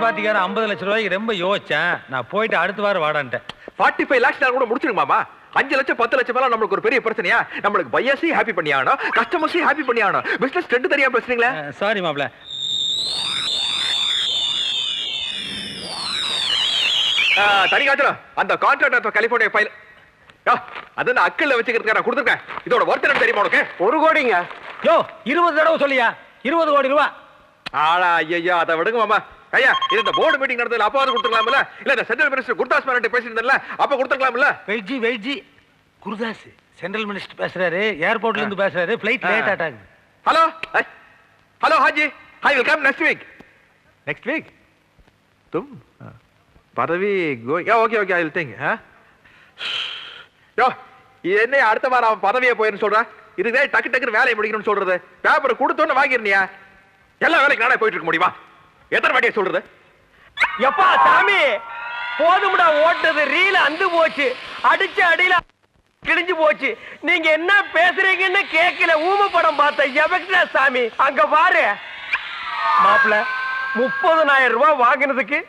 பாத்திக்கார 50 லட்சம் ரூபாய்க்கு ரொம்ப யோசிச்சேன். நான் போயிட்டு அடுத்த வாரம் வாடான்ட்டேன். 45 lakhs நான் கூட முடிச்சிருங்க மாமா. 5 லட்சம் 10 லட்சம் எல்லாம் நம்மளுக்கு ஒரு பெரிய பிரச்சனையா? நம்மளுக்கு பையர்ஸையும் ஹாப்பி பண்ணி ஆகணும், கஸ்டமர்ஸையும் ஹாப்பி பண்ணி ஆகணும். பிசினஸ் ட்ரெண்ட் தெரியாம பேசுறீங்களா? சாரி மாப்ள. தனி காத்துல அந்த கான்ட்ராக்ட் கலிபோர்னியா ஃபைல் அத நான் அக்கல்ல வச்சுக்கிறதுக்கு நான் கொடுத்துருக்கேன். இதோட ஒர்த் என்ன தெரியுமா உனக்கு? 1 கோடிங்க. யோ 20 தடவை சொல்லியா? 20 கோடி ரூபாய். ஆளா ஐயா, அதை விடுங்க மாமா. ஐயா, இது இந்த போர்டு மீட்டிங் நடந்ததுல அப்பாவது கொடுத்துக்கலாம்ல? இல்ல இந்த சென்ட்ரல் மினிஸ்டர் குர்தாஸ் மேரண்ட பேசியிருந்தல, அப்ப கொடுத்துக்கலாம்ல? வெயிட்ஜி குர்தாஸ் சென்ட்ரல் மினிஸ்டர் பேசுறாரு, ஏர்போர்ட்ல இருந்து பேசுறாரு, ஃளைட் லேட் ஆட்டாங்க. ஹலோ ஹலோ ஹாஜி, I will come next week. Next week तुम பதவி ஓகே ஐ வில் திங்க். யோ என்ன அடுத்த வாரம் அவன் பதவியே போயிருன்னு சொல்றான். இதுவே டக்கு டக்குன்னு வேலையை முடிக்கணும்னு சொல்றது. பேப்பர் கொடுத்தோன்னு வாங்கிருந்தியா? எல்லா வேலைக்கு நானே போயிட்டு இருக்க முடியுமா? எத்தனை வாட்டியை சொல்றது? எப்பா சாமி, போதும்டா ஓட்டது. ரீல அந்து போச்சு, அடிச்ச அடியில கிழிஞ்சு போச்சு. நீங்க என்ன பேசுறீங்கன்னு கேட்கல. ஊம படம் பார்த்த எவக்டா சாமி. அங்க பாரு மாப்பிள்ள, 30,000 ரூபாய் வாங்கினதுக்கு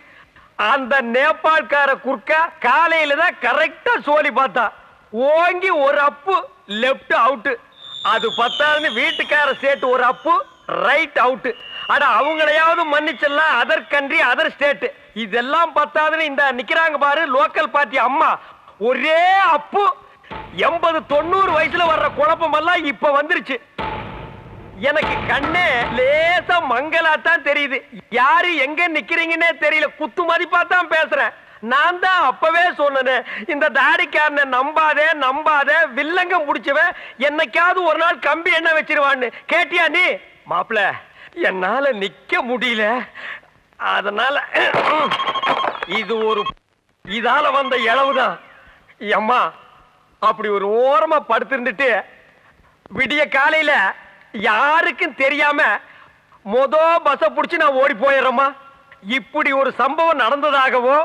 அந்த நேபாள்கார குர்க்கா காலையில தான் கரெக்டா சோலி பார்த்தா. ஓங்கி ஒரு அப்பு லெப்ட் அவுட். அது பத்தாதுன்னு வீட்டுக்கார சேட்டு ஒரு அப்பு ரைட் அவுட். அட அவங்களையாவது மன்னிச்செல்லாம், அதர் கண்ட்ரி அதர் ஸ்டேட். இதெல்லாம் பத்தாதுன்னு இந்த நிக்கிறாங்க பாரு லோக்கல் பார்ட்டி அம்மா, ஒரே அப்பு. 80-90 வயசுல வர்ற குழப்பம் எல்லாம் இப்ப வந்துருச்சு. எனக்கு கண்ணே லேசா மங்கலாத்தான் தெரியுது. யாரு எங்க நிக்கிறீங்கன்னே தெரியல. குத்து மதிப்பா தான் பேசுறேன். நான் தான் அப்பவே சொன்னேன், இந்த தாடிக்காரனை நம்பாதே நம்பாதே, வில்லங்கம் முடிச்சவன் என்னைக்காவது ஒரு நாள் கம்பி என்ன வச்சிருவான்னு. கேட்டியா நீ? மாப்பிள, என்னால நிக்க முடியல. அதனால இது ஒரு இதால வந்த இளவுதான். அம்மா அப்படி ஒரு ஓரமா படுத்திருந்துட்டு விடிய காலையில யாருக்கும் தெரியாம பஸ்ஸ புடிச்சு நான் ஓடி போயிடுறேம்மா. இப்படி ஒரு சம்பவம் நடந்ததாகவோ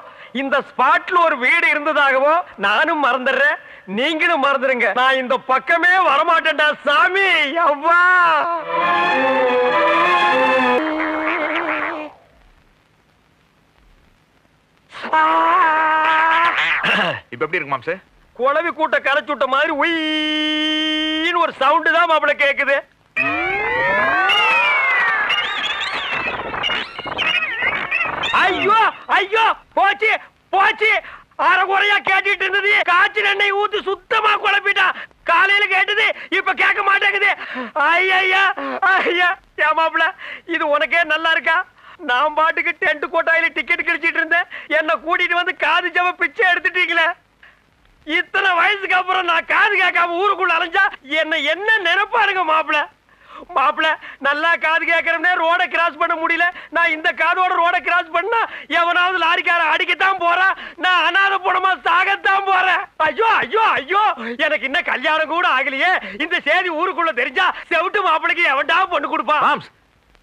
இந்த ஸ்பாட்ல ஒரு வீடு இருந்ததாகவோ நானும் மறந்துடுறேன், நீங்களும் மறந்துடுங்க. நான் இந்த பக்கமே வரமாட்டேன்டா சாமி. அவ்வா இப்ப எப்படி இருக்கு மாம்சே? குளவி கூட்ட கரைச்சு விட்ட மாதிரி உயின்னு ஒரு சவுண்டு தான் மாப்பிள கேக்குது. ஐயோ ஐயோ, போச்சு போச்சு. அரைகுறையா கேட்டுட்டு இருந்தது, காய்ச்சல் எண்ணெய் ஊத்தி சுத்தமா குழப்பிட்டான். காலையில கேட்டது இப்ப கேட்க மாட்டேங்குது. ஐயா ஐயா, ஏன் மாப்பிள இது உனக்கே நல்லா இருக்கா? நான் பாட்டுக்கு டென்ட் கோட்டாயில டிக்கெட் கிடைச்சிட்டு இருந்தேன், என்ன கூட்டிட்டு வந்து காது ஜவ பிச்சை எடுத்துட்டீங்களே. இத்தனை வயசுக்கு அப்புறம் நான் காது கேட்காம ஊருக்குள்ள அலைஞ்சா என்ன நினைப்பாருங்க மாப்பிள? மாப்பிள நல்லா காது கேட்கறே ரோட கிராஸ் பண்ண முடியல. நான் இந்த காதோட ரோட கிராஸ் பண்ணா எவனாவது லாரிக்கார அடிக்கத்தான் போறேன். நான் அனாதை போனமா சாகத்தான் போறேன். ஐயோ ஐயோ ஐயோ, எனக்கு இன்னும் கல்யாணம் கூட ஆகலையே. இந்த செய்தி ஊருக்குள்ள தெரிஞ்சா செவிட்டு மாப்பிளைக்கு எவன்டா பொண்ணு கொடுப்பான்? மாம்ஸ்,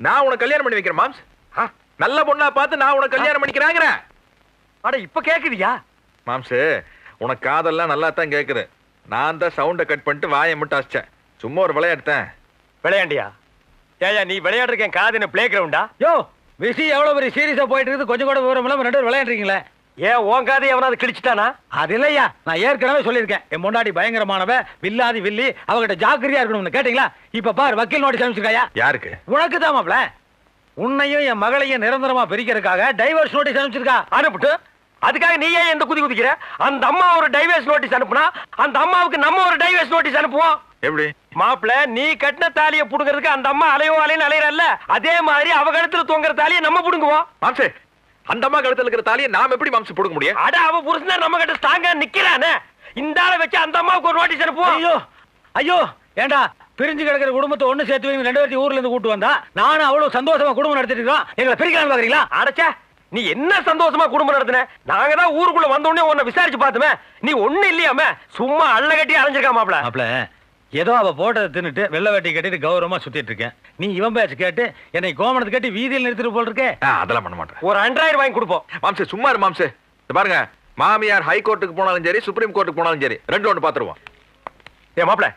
நான் உனக்கு கல்யாணம் பண்ணி வைக்கிறேன் மாம்ஸ். நல்ல பொண்ணா பார்த்து நான் உனக்கு கல்யாணம் பண்ணிக்கிறாங்க. அட இப்ப கேக்குதியா? மாம்ஸ், உனக்கு காதெல்லாம் நல்லா தான் கேக்குது. நான் தான் சவுண்ட கட் பண்ணிட்டு வாயை மட்டும் அசிச்சேன். சும்மா ஒரு விளையாடுத்தேன். விளையாண்டியா? ஏயா நீ விளையாடுறேன் காது என்ன பிளே கிரவுண்டா? யோ, விஷயம் எவ்வளவு பெரிய சீரியஸா போயிட்டு இருக்குது, கொஞ்சம் கூட விவரம் இல்லாம 2 பேரும் விளையாடுறீங்களே. ஏன் உன் காது எவனாவது கிழிச்சிட்டானா? அது இல்லையா, நான் ஏற்கனவே சொல்லியிருக்கேன், என் முன்னாடி பயங்கரமானவ, வில்லாதி வில்லி, அவகிட்ட ஜாக்கிரதையா இருக்கணும்னு. கேட்டீங்களா? இப்ப பாரு, வக்கீல் நோட்டீஸ் அனுப்பிச்சிருக்காயா? யாருக்கு? உனக்கு தான் மாப்ள. உன்னையும் என் மகளையும் நிரந்தரமா பிரிக்கிறதுக்காக டைவர்ஸ் நோட்டீஸ் அனுப்பிச்சிருக்கா. அனுப்பிட்டு அதுக்காக நீ ஏன் எந்த குதி குதிக்கிற? அந்த அம்மா ஒரு டைவர்ஸ் நோட்டீஸ் அனுப்புனா அந்த அம்மாவுக்கு நம்ம ஒரு டைவர்ஸ் நோட்டீஸ் அனுப்புவோம். எப்படி? மாப்பிள, நீ கட்டின தாலியை புடுங்கிறதுக்கு அந்த அம்மா அலையோ அலைன்னு அலையறல்ல, அதே மாதிரி அவ கழுத்துல தொங்குற தாலியை நம்ம புடுங்குவோம். மாம்சே, அந்த அம்மா கழுத்துல இருக்கிற தாலியை நாம எப்படி மாம்ச புடுங்க முடியும்? அட அவ புருஷன் நம்ம கிட்ட ஸ்ட்ராங்கா நிக்கிறானே, இந்த ஆளை வச்சு அந்த அம்மாவுக்கு ஒரு நோட்டீஸ் அனுப்புவோம். ஐயோ ஐயோ, ஏண்டா பிரிஞ்சு கிடக்கிற குடும்பத்தை ஒண்ணு சேர்த்து வைங்க, 2 பேர்த்தையும் ஊர்ல இருந்து கூட்டு வந்தா நானும் அவ்வளவு சந்தோஷமா குடும்பம் நடத்திட்டு இருக்கோம், எங்களை பிரிக்கலாம் பாக்குறீங்களா? அடச்சே, நீ என்ன சந்தோஷமா குடும்பம் நடத்தின? நாங்க தான் ஊருக்குள்ள வந்த உடனே உன்னை விசாரிச்சு பார்த்துமே, நீ ஒண்ணு இல்லையாம சும்மா அள்ள கட்டி அலைஞ்சிருக்கா மாப்பிள. மாப்ள, ஏதோ அவ போட்டதை தின்னுட்டு வெள்ளை வேட்டி கட்டிட்டு கௌரவமா சுத்திட்டு இருக்கேன். நீ இவன் பேச்சு கேட்டு என்னை கோமணத்தை கட்டி வீதியில் நிறுத்திட்டு போல் இருக்கே. அதெல்லாம் பண்ண மாட்டேன். ஒரு 2000 வாங்கி கொடுப்போம். மாம்சே சும்மா இரு மாம்சே. பாருங்க, மாமியார் ஹை கோர்ட்டுக்கு போனாலும் சரி, சுப்ரீம் கோர்ட்டுக்கு போனாலும் சரி, 2 ஒன்று பாத்துருவோம். ஏ மாப்பிள,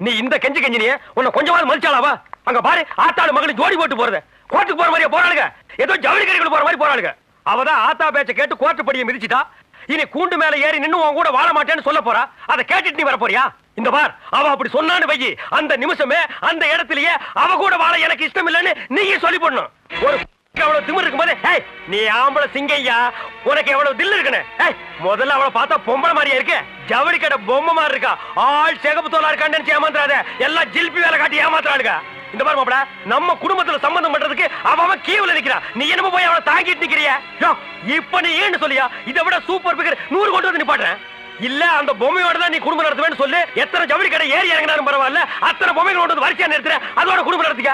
நீ இந்த கெஞ்சினியே உன்னை கொஞ்சமாவது மதிச்சாலாவா? அங்க பாரு, ஆத்தாடு மகளும் ஜோடி போட்டு போறது. கோர்ட்டுக்கு போற மாதிரியா போறாளுங்க? ஏதோ ஜவுளி கடைகள் போற மாதிரி போறாளுங்க. அவதான் ஆத்தா பேச்ச கேட்டு கோர்ட்டு படியை மிதிச்சிட்டா. இனி கூண்டு மேல ஏறி நின்னு உன் கூட வாழ மாட்டேன்னு சொல்ல போறா. அதை கேட்டுட்டு நீ வர போறியா? இந்த பார், அவ அப்படி சொன்னான்னு வை, அந்த நிமிஷமே அந்த இடத்திலேயே அவ கூட வாழ எனக்கு இஷ்டம் இல்லைன்னு நீயே சொல்லி போடணும். ஒரு எவ்வளவு திமிரு இருக்கும்போது, ஏய் நீ ஆம்பளை சிங்கையா, உனக்கு எவ்வளவு தில்லு இருக்குன்னு. ஏய் முதல்ல அவளை பார்த்தா பொம்பளை மாதிரியா இருக்கு, ஜவுளி கடை பொம்மை மாதிரி இருக்கா. ஆள் சிகப்பு தோலா இருக்கான்னு ஏமாத்துறாத, எல்லாம் ஜில்பி வேலை காட்டி ஏமாத்துறாளுங்க. இந்த மாதிரி மாப்பிள, நம்ம குடும்பத்துல சம்பந்தம் பண்றதுக்கு அவன் கீவுல நிக்கிறான், நீ என்னமோ போய் அவளை தாங்கிட்டு நிக்கிறியா? இப்ப நீ ஏன்னு சொல்லியா, இதை விட சூப்பர் பிகர் 100 கொண்டு வந்து நிப்பாட்டுறேன். இல்ல அந்த பொம்மையோட தான் நீ குடும்பம் நடத்துவேன்னு சொல்லு. எத்தனை ஜவுளி கடை ஏறி இறங்கினாலும் பரவாயில்ல, அத்தனை பொம்மைகள் கொண்டு வந்து வரிசையா நிறுத்துற, அதோட குடும்பம் நடத்திக்க.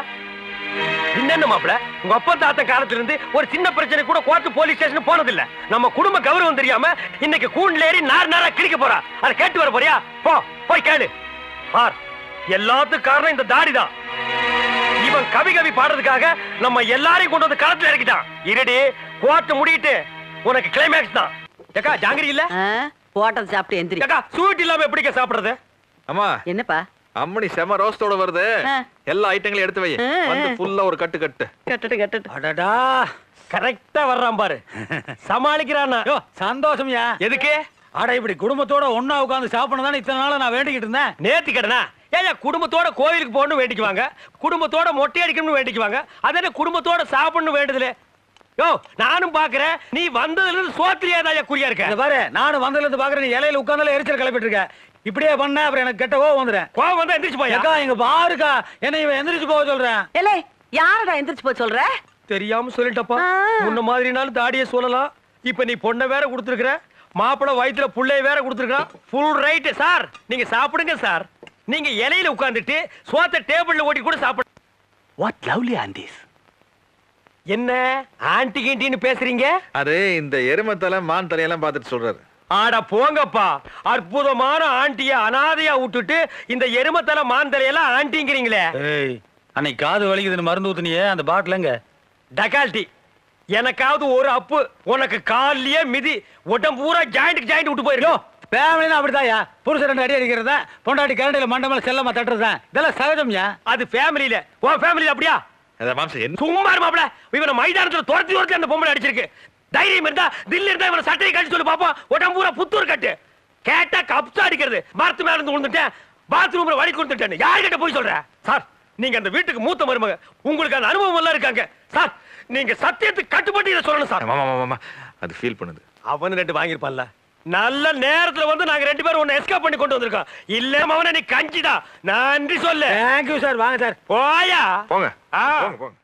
என்ன மாப்பிள, உங்க அப்பா தாத்தா காலத்துல இருந்து ஒரு சின்ன பிரச்சனை கூட கோர்ட் போலீஸ் ஸ்டேஷன் போனதில்ல. நம்ம குடும்ப கௌரவம் தெரியாம இன்னைக்கு கூண்டுல ஏறி நாரா கிழிக்க போறா. அதை கேட்டு வர போறியா? போ போய் கேளு. பார், எல்லாத்துக்கும் காரணம் இந்த தாடி தான். இவன் கவி பாடுறதுக்காக நம்ம எல்லாரையும் கொண்டு வந்து களத்துல இறக்கிட்டான். இருடி, கோர்ட் முடியிட்டு உனக்கு கிளைமேக்ஸ் தான். ஏக்கா ஜாங்கிரி இல்ல? போட்டது சாப்பிட்டு எந்திரி. ஏக்கா ஸ்வீட் இல்லாம எப்படிக்கா சாப்பிடுறது? அம்மா, என்னப்பா அம்மணி செம ரோஸ்டோட வருது, எல்லா ஐட்டங்களையும் எடுத்து வை. வந்து ஃபுல்லா ஒரு கட்டு கட்டு. கட்டுட்டு அடடா, கரெக்டா வர்றான் பாரு, சமாளிக்கிறானா. யோ சந்தோஷம்யா. எதுக்கு? அட இப்படி குடும்பத்தோட ஒண்ணா உட்கார்ந்து சாப்பிடணும் தானே இத்தனை நாளா நான் வேண்டிக்கிட்டு இருந்தேன். நேத்தி கடனா? ஏயா குடும்பத்தோட கோயிலுக்கு போகணும் வேண்டிக்குவாங்க, குடும்பத்தோட மொட்டை அடிக்கணும்னு வேண்டிக்குவாங்க, அதே குடும்பத்தோட சாப்பிடணும் வேண்டுதல. யோ நானும் பாக்குறேன், நீ வந்ததுல இருந்து சோத்திரியாதான் குறியா இருக்க. பாரு, நானும் வந்ததுல இருந்து பாக்குறேன், நீ இலையில உட்கார்ந்தால எரிச்சல் கிளப்பிட்டு இருக்க. இப்படியே பண்ண அப்புறம் எனக்கு கெட்ட கோவம் வந்துடுறேன். கோவம் வந்தா எந்திரிச்சு போயா. அக்கா இங்க பாருக்கா, என்னை இவன் எந்திரிச்சு போக சொல்றேன். ஏலே யாரடா எந்திரிச்சு போக சொல்ற? தெரியாம சொல்லிட்டப்பா. ஆ. முன்ன மாதிரினாலும் தாடியே சொல்லலாம். இப்ப நீ பொண்ணை வேற கொடுத்துருக்குற, மாப்பிள வயித்துல புள்ளைய வேற கொடுத்துருக்கான். Full right sir. நீங்க சாப்பிடுங்க சார். நீங்க இலையில உட்கார்ந்துட்டு சோத்த டேபிள்ல ஓட்டி கூட சாப்பிடு. What lovely Andes. என்ன ஆன்டி கிண்டின்னு பேசுறீங்க? அது இந்த எருமை தலை மான் தலையெல்லாம் பார்த்துட்டு சொல்றாரு. ஆட போங்கப்பா. அற்புதமான ஆண்டிய அனாதையா விட்டுட்டு இந்த எருமத்தலை மாந்தலையெல்லாம் ஆண்டிங்கிறீங்களே. ஏய், அன்னைக்கு காது வலிக்குதுன்னு மருந்து ஊத்துனியே, அந்த பாட்டிலங்க டகால்டி. எனக்காவது ஒரு அப்பு, உனக்கு கால்லயே மிதி, உடம்பு பூரா ஜாயிண்ட் ஜாயிண்ட் விட்டு போயிருக்கோம். ஃபேமிலினா அப்படிதாயா. புருஷன் 2 அடி அடிக்கிறதா, பொண்டாட்டி கரண்டில மண்டமல செல்லமா தட்டுறதா, இதெல்லாம் சகஜம்யா. அது ஃபேமிலியில. உன் ஃபேமிலியில அப்படியா? மாம்சம் என்ன சும்மா மாப்பிள. இவனை மைதானத்துல துரத்தி அந்த பொம்பளை அடிச்சிருக்கு. தைரியம் இருந்தா தில்லி இருந்தா இவனை சட்டையை கட்டி சொல்லி பாப்போம். உடம்பு பூரா புத்தூர் கட்டு. கேட்டா கப்ஸா அடிக்கிறது. மரத்து மேல இருந்து விழுந்துட்டேன், பாத்ரூம்ல வலி கொடுத்துட்டேன். யார்கிட்ட போய் சொல்ற சார்? நீங்க அந்த வீட்டுக்கு மூத்த மருமக, உங்களுக்கு அந்த அனுபவம் எல்லாம் இருக்காங்க சார். நீங்க சத்தியத்துக்கு கட்டுப்பட்டு இதை சொல்லணும் சார். மாமா அது ஃபீல் பண்ணுது. அவனு 2 வாங்கிருப்பான்ல. நல்ல நேரத்துல வந்து நாங்க 2 பேரும் உன்னை எஸ்கேப் பண்ணி கொண்டு வந்திருக்கோம். இல்ல அவனை நீ கஞ்சிடா. நன்றி சொல்லு. Thank you sir. வாங்க சார். போயா போங்க ஆ. போங்க போங்க.